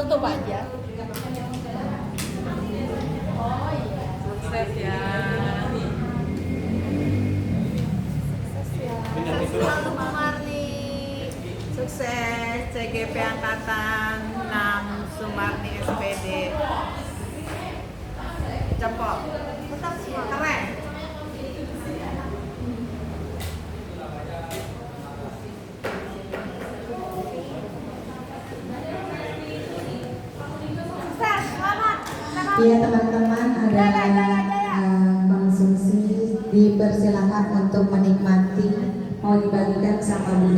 tutup aja. Sukses ya. Selalu Marni. Sukses CGP Angkatan 6 Sumarni SPD. Jempol. Tetap semangat. Keren. Sukses, selamat. Ya teman-teman, ada konsumsi, dipersilakan untuk menikmati, mau dibagikan sama Bunda.